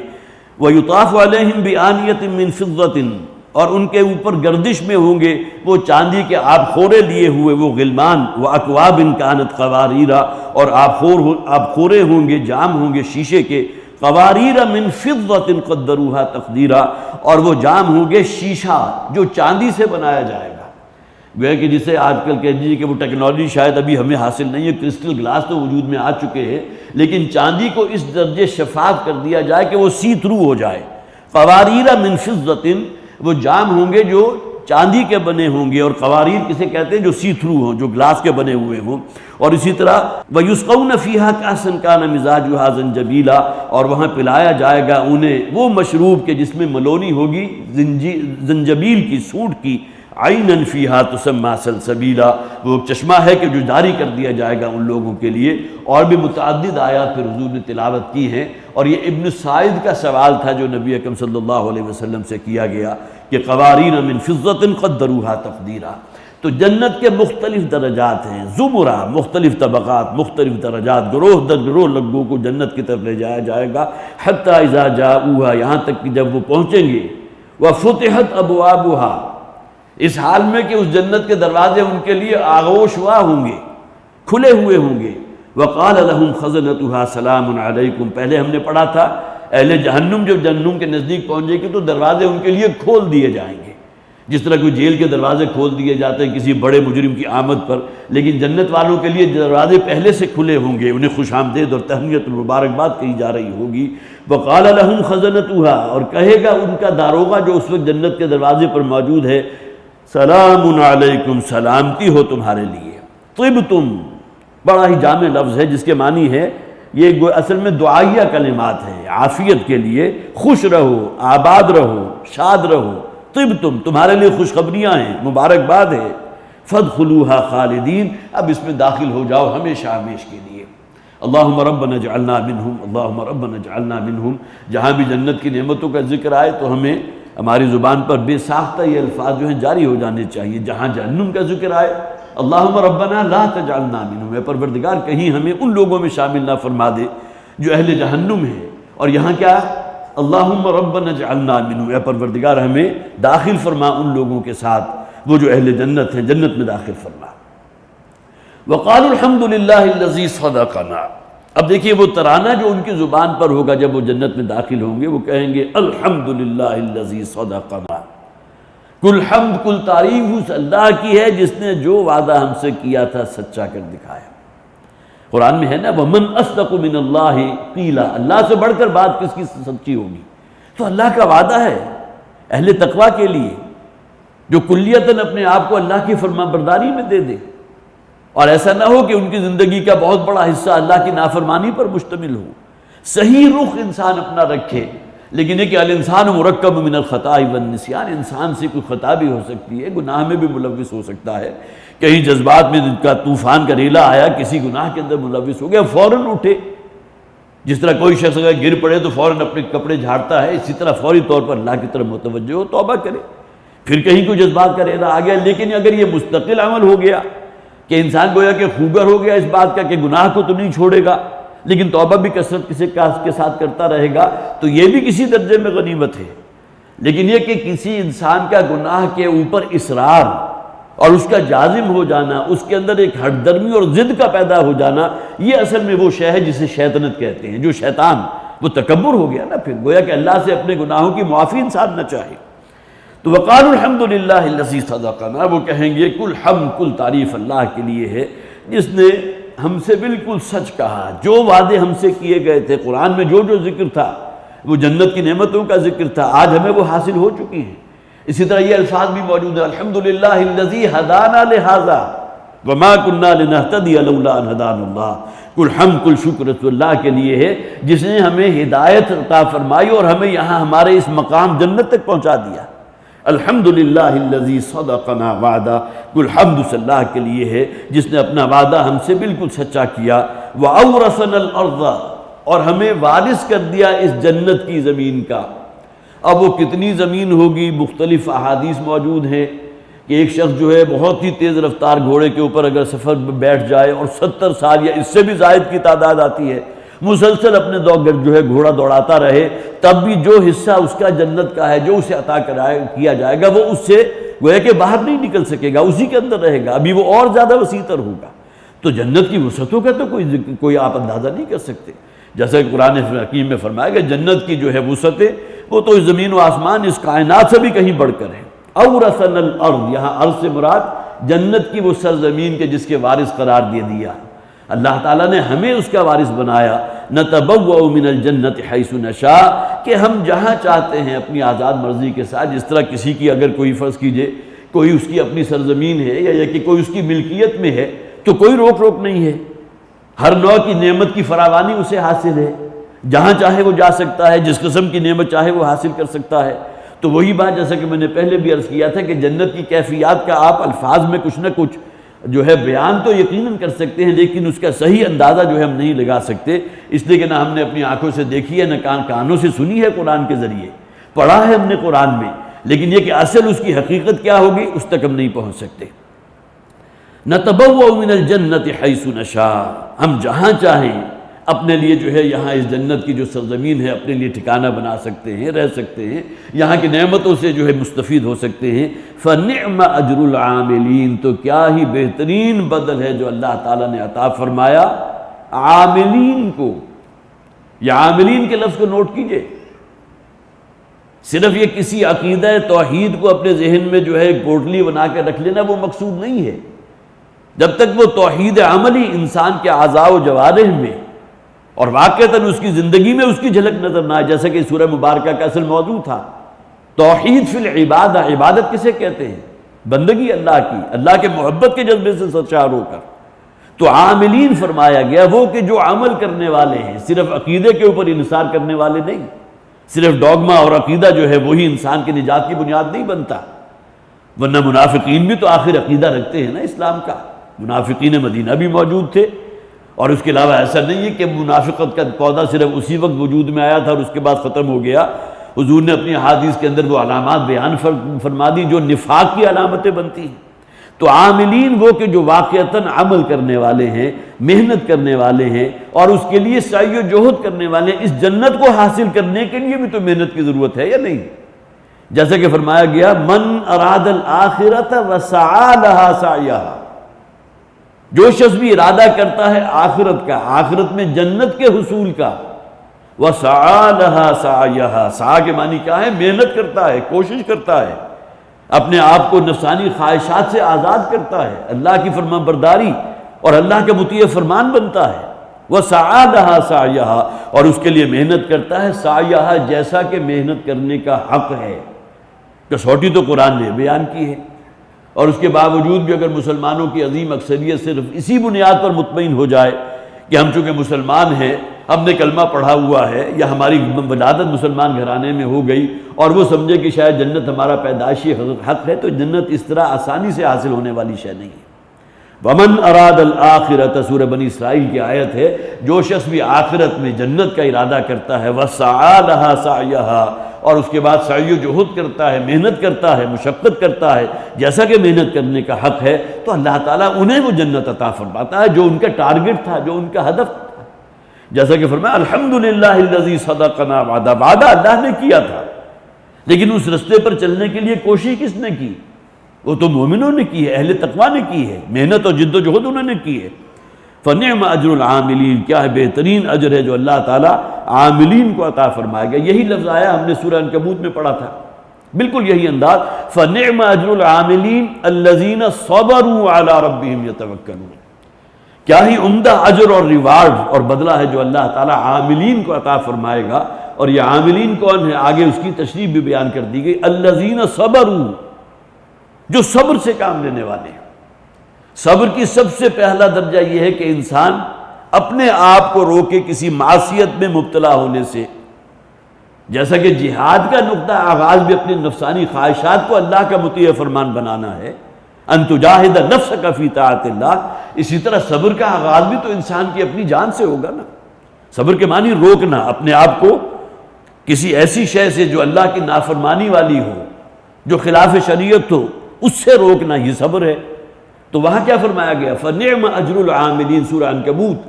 وَيُطَافُ عَلَيْهِمْ بِآنِيَةٍ مِّن فِضَّةٍ، اور ان کے اوپر گردش میں ہوں گے وہ چاندی کے آبخورے لیے ہوئے وہ غلمان، وَأَكْوَابٍ كَانَتْ قَوَارِيرًا، اور آبخورے ہوں گے، جام ہوں گے شیشے کے، قواریر من فضة قدروها تقدیرا، اور وہ جام ہوں گے شیشہ جو چاندی سے بنایا جائے گا۔ گویا کہ جسے آج کل کہہ دیجیے کہ وہ ٹیکنالوجی شاید ابھی ہمیں حاصل نہیں ہے، کرسٹل گلاس تو وجود میں آ چکے ہیں، لیکن چاندی کو اس درجے شفاف کر دیا جائے کہ وہ سی تھرو ہو جائے۔ قواریر من فضة، وہ جام ہوں گے جو چاندی کے بنے ہوں گے، اور قواریر کسے کہتے ہیں جو سی تھرو ہوں، جو گلاس کے بنے ہوئے ہوں۔ اور اسی طرح وَيُسْقَوْنَ فِيهَا كَأْسًا كَانَ مِزَاجُهَا زَنْجَبِيلًا، اور وہاں پلایا جائے گا انہیں وہ مشروب کے جس میں ملونی ہوگی زنجبیل کی، سونٹ کی، عَيْنًا فِيهَا تُسَمَّى سَلْسَبِيلًا، وہ چشمہ ہے کہ جو جاری کر دیا جائے گا ان لوگوں کے لیے۔ اور بھی متعدد آیات پھر حضور نے تلاوت کی ہیں، اور یہ ابن سعید کا سوال تھا جو نبی اکرم صلی اللہ علیہ وسلم سے کیا گیا کہ قوارین من فضة قدروها تقدیرا۔ تو جنت کے مختلف درجات ہیں، زمرہ، مختلف طبقات، مختلف درجات، گروہ در گروہ لوگوں کو جنت کی طرف لے جایا جائے گا، حتی اذا جاؤوها، یہاں تک کہ جب وہ پہنچیں گے، وفتحت ابوابها، اس حال میں کہ اس جنت کے دروازے ان کے لیے آغوش ہوا ہوں گے، کھلے ہوئے ہوں گے۔ وقال لهم خزنتها سلام علیکم، پہلے ہم نے پڑھا تھا اہل جہنم جب جہنم کے نزدیک پہنچے گی تو دروازے ان کے لیے کھول دیے جائیں گے، جس طرح کوئی جیل کے دروازے کھول دیے جاتے ہیں کسی بڑے مجرم کی آمد پر، لیکن جنت والوں کے لیے دروازے پہلے سے کھلے ہوں گے، انہیں خوش آمدید اور تہنیت اور مبارکباد کہی جا رہی ہوگی۔ وقال لهم خزنتها، اور کہے گا ان کا داروغہ جو اس وقت جنت کے دروازے پر موجود ہے، سلام علیکم، سلامتی ہو تمہارے لیے، طبتم، بڑا ہی جامع لفظ ہے جس کے معنی ہے، یہ اصل میں دعائیہ کلمات ہیں، عافیت کے لیے، خوش رہو، آباد رہو، شاد رہو، طبتم، تمہارے لیے خوشخبریاں ہیں، مبارکباد ہے، فادخلوها خالدین، اب اس میں داخل ہو جاؤ ہمیشہ ہمیش کے لیے۔ اللہم ربنا اجعلنا منہم، اللہم ربنا اجعلنا منہم، جہاں بھی جنت کی نعمتوں کا ذکر آئے تو ہمیں ہماری زبان پر بے ساختہ یہ الفاظ جو ہیں جاری ہو جانے چاہیے۔ جہاں جہنم کا ذکر آئے اللہم ربنا لا تجعلنا منہم، اے پروردگار کہیں ہمیں ان لوگوں میں شامل نہ فرما دے جو اہل جہنم ہیں، اور یہاں کیا اللہم ربنا اجعلنا منہم، اے پروردگار ہمیں داخل فرما ان لوگوں کے ساتھ وہ جو اہل جنت ہیں، جنت میں داخل فرما۔ وقالوا الحمد للہ الذی صدقنا، اب دیکھیے وہ ترانہ جو ان کی زبان پر ہوگا جب وہ جنت میں داخل ہوں گے، وہ کہیں گے الحمد للہ الذی صدقنا، کل حمد کل تعریف اس اللہ کی ہے جس نے جو وعدہ ہم سے کیا تھا سچا کر دکھایا۔ قرآن میں ہے نا وَمَنْ أَصْدَقُ مِنَ اللَّهِ قِيلًا، اللہ سے بڑھ کر بات کس کی سچی ہوگی؟ تو اللہ کا وعدہ ہے اہل تقویٰ کے لیے جو کلیتاً اپنے آپ کو اللہ کی فرما برداری میں دے دے، اور ایسا نہ ہو کہ ان کی زندگی کا بہت بڑا حصہ اللہ کی نافرمانی پر مشتمل ہو۔ صحیح رخ انسان اپنا رکھے، لیکن یہ کہ الانسان مرکب من الخطاء والنسیان، انسان سے کوئی خطا بھی ہو سکتی ہے، گناہ میں بھی ملوث ہو سکتا ہے، کہیں جذبات میں ان کا طوفان کا ریلا آیا، کسی گناہ کے اندر ملوث ہو گیا، فوراً اٹھے۔ جس طرح کوئی شخص اگر گر پڑے تو فوراً اپنے کپڑے جھاڑتا ہے، اسی طرح فوری طور پر اللہ کی طرف متوجہ ہو، توبہ کرے۔ پھر کہیں کوئی جذبات کا ریلا آ گیا، لیکن اگر یہ مستقل عمل ہو گیا کہ انسان گویا کہ خوگر ہو گیا اس بات کا کہ گناہ کو تو نہیں چھوڑے گا لیکن توبہ بھی کثرت کے ساتھ کرتا رہے گا، تو یہ بھی کسی درجے میں غنیمت ہے۔ لیکن یہ کہ کسی انسان کا گناہ کے اوپر اصرار اور اس کا جازم ہو جانا، اس کے اندر ایک ہٹ درمی اور ضد کا پیدا ہو جانا، یہ اصل میں وہ شے ہے جسے شیطنت کہتے ہیں۔ جو شیطان وہ تکبر ہو گیا نا، پھر گویا کہ اللہ سے اپنے گناہوں کی معافی انسان نہ چاہے۔ تو وقالوا الحمد للہ الذی صدقنا، وہ کہیں گے کل حمد کل تعریف اللہ کے لیے ہے جس نے ہم سے بالکل سچ کہا، جو وعدے ہم سے کیے گئے تھے، قرآن میں جو جو ذکر تھا، وہ جنت کی نعمتوں کا ذکر تھا، آج ہمیں وہ حاصل ہو چکی ہیں۔ اسی طرح یہ الفاظ بھی موجود ہیں الحمدللہ الذی ہدانا لہذا وما کنا لنہتدی لولا ان ہدانا اللہ، کل حمد کل شکر اللہ کے لیے ہے جس نے ہمیں ہدایت عطا فرمائی اور ہمیں یہاں ہمارے اس مقام جنت تک پہنچا دیا۔ الحمدللہ الذی صدقنا وعدہ، کل حمد اللہ کے لیے ہے جس نے اپنا وعدہ ہم سے بالکل سچا کیا۔ وَأَوْرَثَنَا الْأَرْضَ، اور ہمیں وارث کر دیا اس جنت کی زمین کا۔ اب وہ کتنی زمین ہوگی، مختلف احادیث موجود ہیں کہ ایک شخص جو ہے بہت ہی تیز رفتار گھوڑے کے اوپر اگر سفر میں بیٹھ جائے اور 70 سال یا اس سے بھی زائد کی تعداد آتی ہے، مسلسل اپنے جو ہے گھوڑا دوڑاتا رہے، تب بھی جو حصہ اس کا جنت کا ہے، جو اسے عطا کیا جائے گا، وہ اس سے گویا کہ باہر نہیں نکل سکے گا، اسی کے اندر رہے گا، ابھی وہ اور زیادہ وسیع تر ہوگا۔ تو جنت کی وسعتوں کا تو کوئی آپ اندازہ نہیں کر سکتے۔ جیسا کہ قرآن حکیم میں فرمایا کہ جنت کی جو ہے وسعتیں وہ تو اس زمین و آسمان، اس کائنات سے بھی کہیں بڑھ کر ہیں۔ اورثنا الارض، یہاں ارض سے مراد جنت کی وہ سرزمین کے جس کے وارث قرار دے دیا اللہ تعالیٰ نے، ہمیں اس کا وارث بنایا۔ نتبوأ من الجنت حیث نشاء، کہ ہم جہاں چاہتے ہیں اپنی آزاد مرضی کے ساتھ، جس طرح کسی کی اگر کوئی فرض کیجئے کوئی اس کی اپنی سرزمین ہے یا کہ کوئی اس کی ملکیت میں ہے تو کوئی روک نہیں ہے، ہر نوع کی نعمت کی فراوانی اسے حاصل ہے، جہاں چاہے وہ جا سکتا ہے، جس قسم کی نعمت چاہے وہ حاصل کر سکتا ہے۔ تو وہی بات جیسا کہ میں نے پہلے بھی عرض کیا تھا کہ جنت کی کیفیات کا آپ الفاظ میں کچھ نہ کچھ جو ہے بیان تو یقیناً کر سکتے ہیں، لیکن اس کا صحیح اندازہ جو ہے ہم نہیں لگا سکتے، اس لیے کہ نہ ہم نے اپنی آنکھوں سے دیکھی ہے، نہ کانوں سے سنی ہے، قرآن کے ذریعے پڑھا ہے ہم نے قرآن میں، لیکن یہ کہ اصل اس کی حقیقت کیا ہوگی اس تک ہم نہیں پہنچ سکتے۔ نتبوأ من الجنت حیث نشاء، ہم جہاں چاہیں اپنے لیے جو ہے یہاں اس جنت کی جو سرزمین ہے اپنے لیے ٹھکانہ بنا سکتے ہیں، رہ سکتے ہیں، یہاں کی نعمتوں سے جو ہے مستفید ہو سکتے ہیں۔ فَنِعْمَ أَجْرُ الْعَامِلِينَ، تو کیا ہی بہترین بدل ہے جو اللہ تعالیٰ نے عطا فرمایا عاملین کو۔ یہ عاملین کے لفظ کو نوٹ کیجئے، صرف یہ کسی عقیدہ توحید کو اپنے ذہن میں جو ہے پوٹلی بنا کے رکھ لینا وہ مقصود نہیں ہے. جب تک وہ توحید عملی انسان کے اعضاء و جوارح میں اور واقعتاً اس کی زندگی میں اس کی جھلک نظر نہ آئے، جیسا کہ سورہ مبارکہ کا اصل موضوع تھا توحید فی العبادہ. عبادت کسے کہتے ہیں؟ بندگی اللہ کی، اللہ کے محبت کے جذبے سے سرشار ہو کر. تو عاملین فرمایا گیا وہ کہ جو عمل کرنے والے ہیں، صرف عقیدے کے اوپر انحصار کرنے والے نہیں. صرف ڈوگما اور عقیدہ جو ہے وہی انسان کی نجات کی بنیاد نہیں بنتا، ورنہ منافقین بھی تو آخر عقیدہ رکھتے ہیں نا اسلام کا. منافقین مدینہ بھی موجود تھے، اور اس کے علاوہ ایسا نہیں ہے کہ منافقت کا پودا صرف اسی وقت وجود میں آیا تھا اور اس کے بعد ختم ہو گیا. حضور نے اپنی احادیث کے اندر وہ علامات بیان فرما دی جو نفاق کی علامتیں بنتی ہیں. تو عاملین وہ کہ جو واقعتاً عمل کرنے والے ہیں، محنت کرنے والے ہیں، اور اس کے لیے سعی و جہد کرنے والے ہیں. اس جنت کو حاصل کرنے کے لیے بھی تو محنت کی ضرورت ہے یا نہیں؟ جیسا کہ فرمایا گیا من اراد الآخرۃ وسعی لها سعیہا، جو شخص بھی ارادہ کرتا ہے آخرت کا، آخرت میں جنت کے حصول کا، وسعی لها سعیہا، سعی کے معنی کیا ہے؟ محنت کرتا ہے، کوشش کرتا ہے، اپنے آپ کو نفسانی خواہشات سے آزاد کرتا ہے، اللہ کی فرمان برداری اور اللہ کے مطیع فرمان بنتا ہے. وسعی لها سعیہا، اور اس کے لیے محنت کرتا ہے سعیہا جیسا کہ محنت کرنے کا حق ہے. کسوٹی تو قرآن نے بیان کی ہے، اور اس کے باوجود بھی اگر مسلمانوں کی عظیم اکثریت صرف اسی بنیاد پر مطمئن ہو جائے کہ ہم چونکہ مسلمان ہیں، ہم نے کلمہ پڑھا ہوا ہے، یا ہماری ولادت مسلمان گھرانے میں ہو گئی، اور وہ سمجھے کہ شاید جنت ہمارا پیدائشی حق ہے، تو جنت اس طرح آسانی سے حاصل ہونے والی شے نہیں ہے. وَمَنْ أَرَادَ الْآخِرَةَ سورہ بنی اسرائیل کی آیت ہے. جو شخص بھی آخرت میں جنت کا ارادہ کرتا ہے وَسَعَى لَهَا سَعْيَهَا، اور اس کے بعد سعی و جہد کرتا ہے، محنت کرتا ہے، مشقت کرتا ہے جیسا کہ محنت کرنے کا حق ہے، تو اللہ تعالیٰ انہیں وہ جنت عطا فرماتا ہے جو ان کا ٹارگٹ تھا، جو ان کا ہدف تھا. جیسا کہ فرمایا الحمدللہ الذی صدقنا وعدہ، وعدہ اللہ نے کیا تھا، لیکن اس رستے پر چلنے کے لیے کوشش کس نے کی؟ وہ تو مومنوں نے کی ہے، اہل تقویٰ نے کی ہے، محنت اور جد و جہد انہوں نے کی ہے. فنعم اجر العاملین، کیا ہے بہترین اجر ہے جو اللہ تعالیٰ عاملین کو عطا فرمائے گا. یہی لفظ آیا ہم نے سورہ عنکبوت میں پڑھا تھا، بالکل یہی انداز. فنعم اجر العاملین الذین صبروا علی ربہم یتوکلون، کیا ہی عمدہ اجر اور ریوارڈ اور بدلہ ہے جو اللہ تعالیٰ عاملین کو عطا فرمائے گا. اور یہ عاملین کون ہے؟ آگے اس کی تشریح بھی بیان کر دی گئی. الذین صبروا، جو صبر سے کام لینے والے ہیں. صبر کی سب سے پہلا درجہ یہ ہے کہ انسان اپنے آپ کو روکے کسی معصیت میں مبتلا ہونے سے. جیسا کہ جہاد کا نقطہ آغاز بھی اپنی نفسانی خواہشات کو اللہ کا مطیع فرمان بنانا ہے، ان تجاہد نفسک فی طاعت اللہ، اسی طرح صبر کا آغاز بھی تو انسان کی اپنی جان سے ہوگا نا. صبر کے معنی روکنا، اپنے آپ کو کسی ایسی شے سے جو اللہ کی نافرمانی والی ہو، جو خلاف شریعت ہو، اس سے روکنا، یہ صبر ہے. تو وہاں کیا فرمایا گیا؟ فنعم اجر العاملین، سورہ عنکبوت.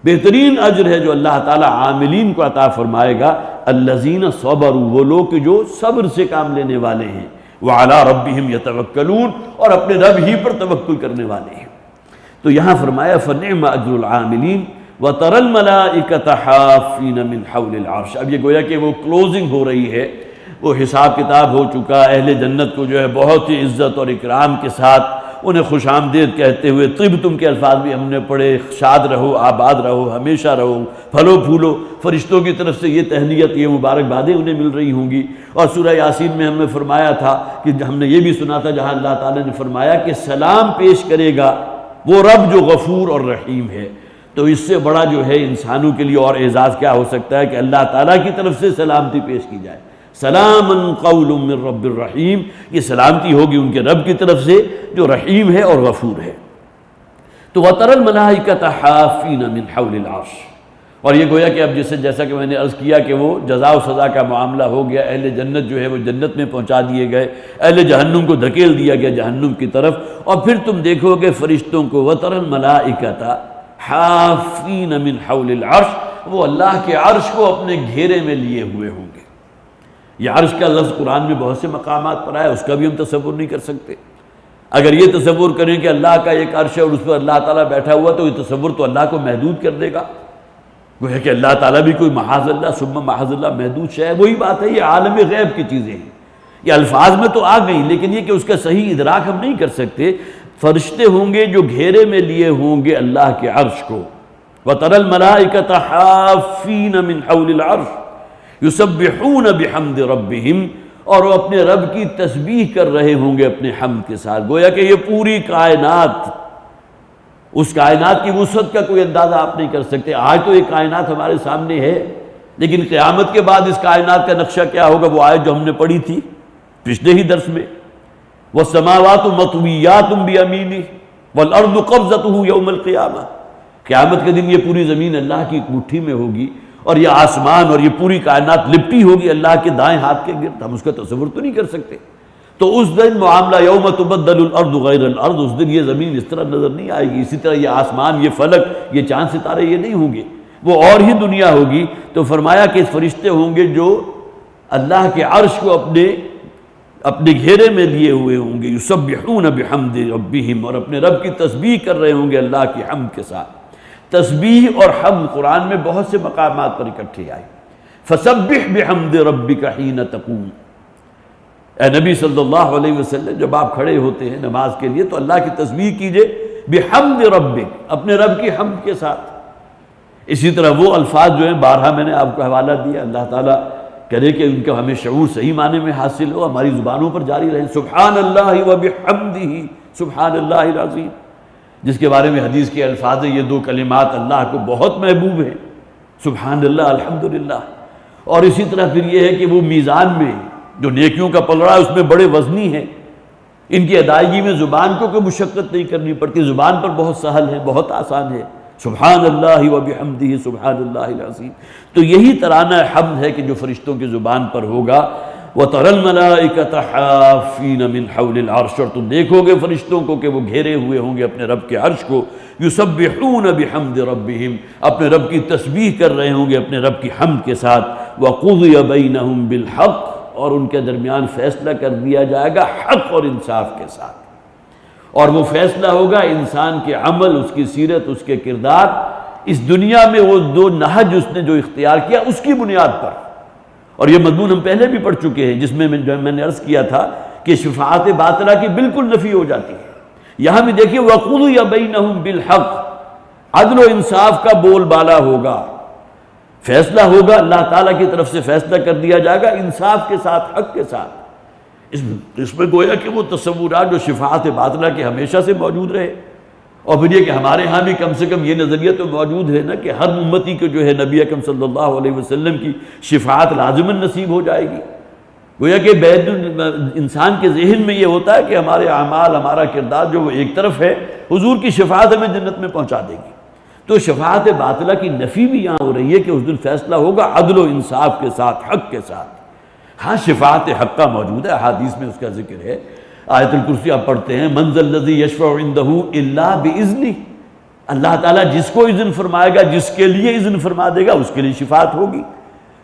بہترین اجر ہے جو اللہ تعالیٰ عاملین کو عطا فرمائے گا. الذین صبروا، وہ لوگ جو صبر سے کام لینے والے ہیں. وعلی ربہم یتوکلون، اور اپنے رب ہی پر توکل کرنے والے ہیں. تو یہاں فرمایا فنعم اجر العاملین وتری الملائکۃ حافین من حول العرش. اب یہ گویا کہ وہ کلوزنگ ہو رہی ہے، وہ حساب کتاب ہو چکا. اہل جنت کو جو ہے بہت ہی عزت اور اکرام کے ساتھ انہیں خوش آمدید کہتے ہوئے، طبتم کے الفاظ بھی ہم نے پڑھے، شاد رہو، آباد رہو، ہمیشہ رہو، پھلو پھولو. فرشتوں کی طرف سے یہ تہنیت، یہ مبارکبادیں انہیں مل رہی ہوں گی. اور سورہ یاسین میں ہم نے فرمایا تھا کہ ہم نے یہ بھی سنا تھا جہاں اللہ تعالیٰ نے فرمایا کہ سلام پیش کرے گا وہ رب جو غفور اور رحیم ہے. تو اس سے بڑا جو ہے انسانوں کے لیے اور اعزاز کیا ہو سکتا ہے کہ اللہ تعالیٰ کی طرف سے سلامتی پیش کی جائے. سلام قول من رب الرحیم، یہ سلامتی ہوگی ان کے رب کی طرف سے جو رحیم ہے اور غفور ہے. تو وتری الملائکۃ حافین من حول العرش، اور یہ گویا کہ اب جیسا کہ میں نے عرض کیا کہ وہ جزا و سزا کا معاملہ ہو گیا. اہل جنت جو ہے وہ جنت میں پہنچا دیے گئے، اہل جہنم کو دھکیل دیا گیا جہنم کی طرف. اور پھر تم دیکھو گے فرشتوں کو وتری الملائکۃ حافین من حول العرش، وہ اللہ کے عرش کو اپنے گھیرے میں لیے ہوئے ہوں گے. یہ عرش کا لفظ قرآن میں بہت سے مقامات پر آیا، اس کا بھی ہم تصور نہیں کر سکتے. اگر یہ تصور کریں کہ اللہ کا ایک عرش ہے اور اس پر اللہ تعالیٰ بیٹھا ہوا، تو یہ تصور تو اللہ کو محدود کر دے گا. گویا کہ اللہ تعالیٰ بھی کوئی معاذ اللہ ثم معاذ اللہ محدود شے ہے. وہی بات ہے، یہ عالم غیب کی چیزیں ہیں، یہ الفاظ میں تو آ گئی، لیکن یہ کہ اس کا صحیح ادراک ہم نہیں کر سکتے. فرشتے ہوں گے جو گھیرے میں لیے ہوں گے اللہ کے عرش کو. وَتَرَى الْمَلَائِكَةَ حَافِّينَ مِنْ حَوْلِ الْعَرْشِ يُسَبِّحُونَ بِحَمْدِ رَبِّهِمْ، اور وہ اپنے رب کی تسبیح کر رہے ہوں گے اپنے حمد کے ساتھ. گویا کہ یہ پوری کائنات، اس کائنات کی وسعت کا کوئی اندازہ آپ نہیں کر سکتے. آج تو یہ کائنات ہمارے سامنے ہے، لیکن قیامت کے بعد اس کائنات کا نقشہ کیا ہوگا؟ وہ آیت جو ہم نے پڑھی تھی پچھلے ہی درس میں، وَالسَّمَاوَاتُ مَطْوِيَّاتٌ بِيَمِينِهِ وَالْأَرْضُ قَبْضَتُهُ يَوْمَ الْقِيَامَةِ. قیامت کے دن یہ پوری زمین اللہ کی ایک مٹھی میں ہوگی، اور یہ آسمان اور یہ پوری کائنات لپٹی ہوگی اللہ کے دائیں ہاتھ کے گرد. ہم اس کا تصور تو نہیں کر سکتے. تو اس دن معاملہ یوم تبدل الارض غیر الارض، اس دن یہ زمین اس طرح نظر نہیں آئے گی، اسی طرح یہ آسمان، یہ فلک، یہ چاند ستارے یہ نہیں ہوں گے، وہ اور ہی دنیا ہوگی. تو فرمایا کہ فرشتے ہوں گے جو اللہ کے عرش کو اپنے گھیرے میں لیے ہوئے ہوں گے، یسبحون بحمد ربہم، اور اپنے رب کی تسبیح کر رہے ہوں گے اللہ کی حمد کے ساتھ. تسبیح اور حمد قرآن میں بہت سے مقامات پر اکٹھے آئے. فسبح بحمد ربک حین تقوم. اے نبی صلی اللہ علیہ وسلم، جب آپ کھڑے ہوتے ہیں نماز کے لیے تو اللہ کی تسبیح کیجئے بحمد ربک، اپنے رب کی حمد کے ساتھ. اسی طرح وہ الفاظ جو ہیں بارہا میں نے آپ کو حوالہ دیا، اللہ تعالیٰ کرے کہ ان کا ہمیں شعور صحیح معنی میں حاصل ہو، ہماری زبانوں پر جاری رہے. سبحان اللہ و بحمدہ سبحان اللہ العظیم، جس کے بارے میں حدیث کے الفاظ ہیں، یہ دو کلمات اللہ کو بہت محبوب ہیں، سبحان اللہ الحمدللہ. اور اسی طرح پھر یہ ہے کہ وہ میزان میں جو نیکیوں کا پلڑا ہے اس میں بڑے وزنی ہیں، ان کی ادائیگی میں زبان کو کوئی مشقت نہیں کرنی پڑتی، زبان پر بہت سہل ہے، بہت آسان ہے. سبحان اللہ و بحمدہ سبحان اللہ العظیم. تو یہی ترانہ حمد ہے کہ جو فرشتوں کی زبان پر ہوگا. وَتَرَى الْمَلَائِكَةَ حَافِّينَ مِنْ حَوْلِ الْعَرْشِ، اور تم دیکھو گے فرشتوں کو کہ وہ گھیرے ہوئے ہوں گے اپنے رب کے عرش کو. یسبحون بحمد ربہم، اپنے رب کی تسبیح کر رہے ہوں گے اپنے رب کی حمد کے ساتھ. وَقُضِيَ بَيْنَهُمْ بِالْحَقِّ، اور ان کے درمیان فیصلہ کر دیا جائے گا حق اور انصاف کے ساتھ. اور وہ فیصلہ ہوگا انسان کے عمل، اس کی سیرت، اس کے کردار، اس دنیا میں وہ دو نہج اس نے جو اختیار کیا اس کی بنیاد پر. اور یہ مضمون ہم پہلے بھی پڑھ چکے ہیں، جس میں میں نے عرض کیا تھا کہ شفاعت باطلہ کی بالکل نفی ہو جاتی ہے. یہاں بھی دیکھیے وَقُضِيَ بَيْنَهُمْ بِالْحَقِّ، عدل و انصاف کا بول بالا ہوگا، فیصلہ ہوگا، اللہ تعالیٰ کی طرف سے فیصلہ کر دیا جائے گا انصاف کے ساتھ، حق کے ساتھ. اس میں گویا کہ وہ تصورات جو شفاعت باطلہ کے ہمیشہ سے موجود رہے. اور پھر یہ کہ ہمارے ہاں بھی کم سے کم یہ نظریہ تو موجود ہے نا کہ ہر امتی کو جو ہے نبی اکرم صلی اللہ علیہ وسلم کی شفاعت لازماً نصیب ہو جائے گی. گویا کہ انسان کے ذہن میں یہ ہوتا ہے کہ ہمارے اعمال، ہمارا کردار جو وہ ایک طرف ہے، حضور کی شفاعت ہمیں جنت میں پہنچا دے گی. تو شفاعت باطلہ کی نفی بھی یہاں ہو رہی ہے کہ اس دن فیصلہ ہوگا عدل و انصاف کے ساتھ، حق کے ساتھ. ہاں شفاعت حقہ موجود ہے، حدیث میں اس کا ذکر ہے. آیت الکرسی آپ پڑھتے ہیں، من ذا الذی یشفع عندہ الا باذنہ، اللہ تعالیٰ جس کو اذن فرمائے گا، جس کے لیے اذن فرما دے گا، اس کے لیے شفاعت ہوگی.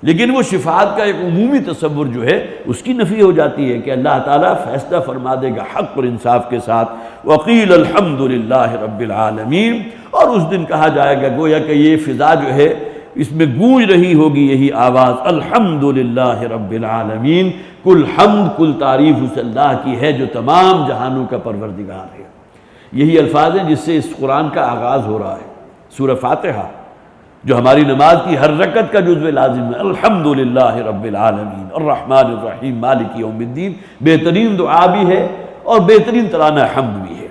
لیکن وہ شفاعت کا ایک عمومی تصور جو ہے اس کی نفی ہو جاتی ہے کہ اللہ تعالیٰ فیصلہ فرما دے گا حق اور انصاف کے ساتھ. وقیل الحمد للہ رب العالمین، اور اس دن کہا جائے گا، گویا کہ یہ فضا جو ہے اس میں گونج رہی ہوگی یہی آواز، الحمد للہ رب العالمین، کل حمد، کل تعریف اس اللہ کی ہے جو تمام جہانوں کا پروردگار ہے. یہی الفاظ ہیں جس سے اس قرآن کا آغاز ہو رہا ہے. سورہ فاتحہ جو ہماری نماز کی ہر رکعت کا جزو لازم ہے، الحمد للہ رب العالمین الرحمن الرحیم مالک یوم الدین، بہترین دعا بھی ہے اور بہترین ترانہ حمد بھی ہے.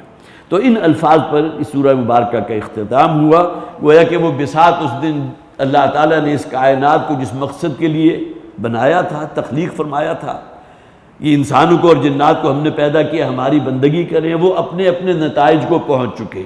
تو ان الفاظ پر اس سورہ مبارکہ کا اختتام ہوا. گویا کہ وہ بساط اس دن اللہ تعالیٰ نے اس کائنات کو جس مقصد کے لیے بنایا تھا، تخلیق فرمایا تھا، یہ انسانوں کو اور جنات کو ہم نے پیدا کیا ہماری بندگی کریں، وہ اپنے اپنے نتائج کو پہنچ چکے.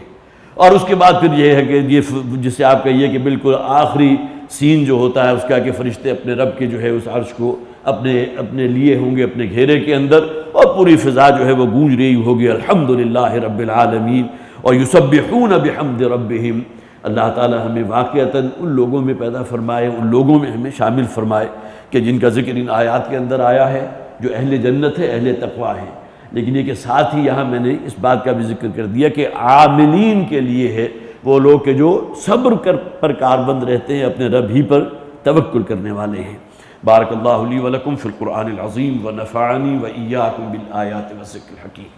اور اس کے بعد پھر یہ ہے کہ یہ جسے آپ کہیے کہ بالکل آخری سین جو ہوتا ہے اس کا کہ فرشتے اپنے رب کے جو ہے اس عرش کو اپنے لیے ہوں گے اپنے گھیرے کے اندر، اور پوری فضا جو ہے وہ گونج رہی ہوگی الحمدللہ رب العالمین. اور یسبحون بحمد ربہم، اللہ تعالی ہمیں واقعتاً ان لوگوں میں پیدا فرمائے، ان لوگوں میں ہمیں شامل فرمائے کہ جن کا ذکر ان آیات کے اندر آیا ہے، جو اہل جنت ہے، اہل تقویٰ ہیں. لیکن یہ کہ ساتھ ہی یہاں میں نے اس بات کا بھی ذکر کر دیا کہ عاملین کے لیے ہے وہ لوگ کہ جو صبر پر کاربند رہتے ہیں، اپنے رب ہی پر توکل کرنے والے ہیں۔ بارک اللہ لی ولکم فی القرآن العظیم ونفعنی وإیاکم بالآیات والذکر الحکیم۔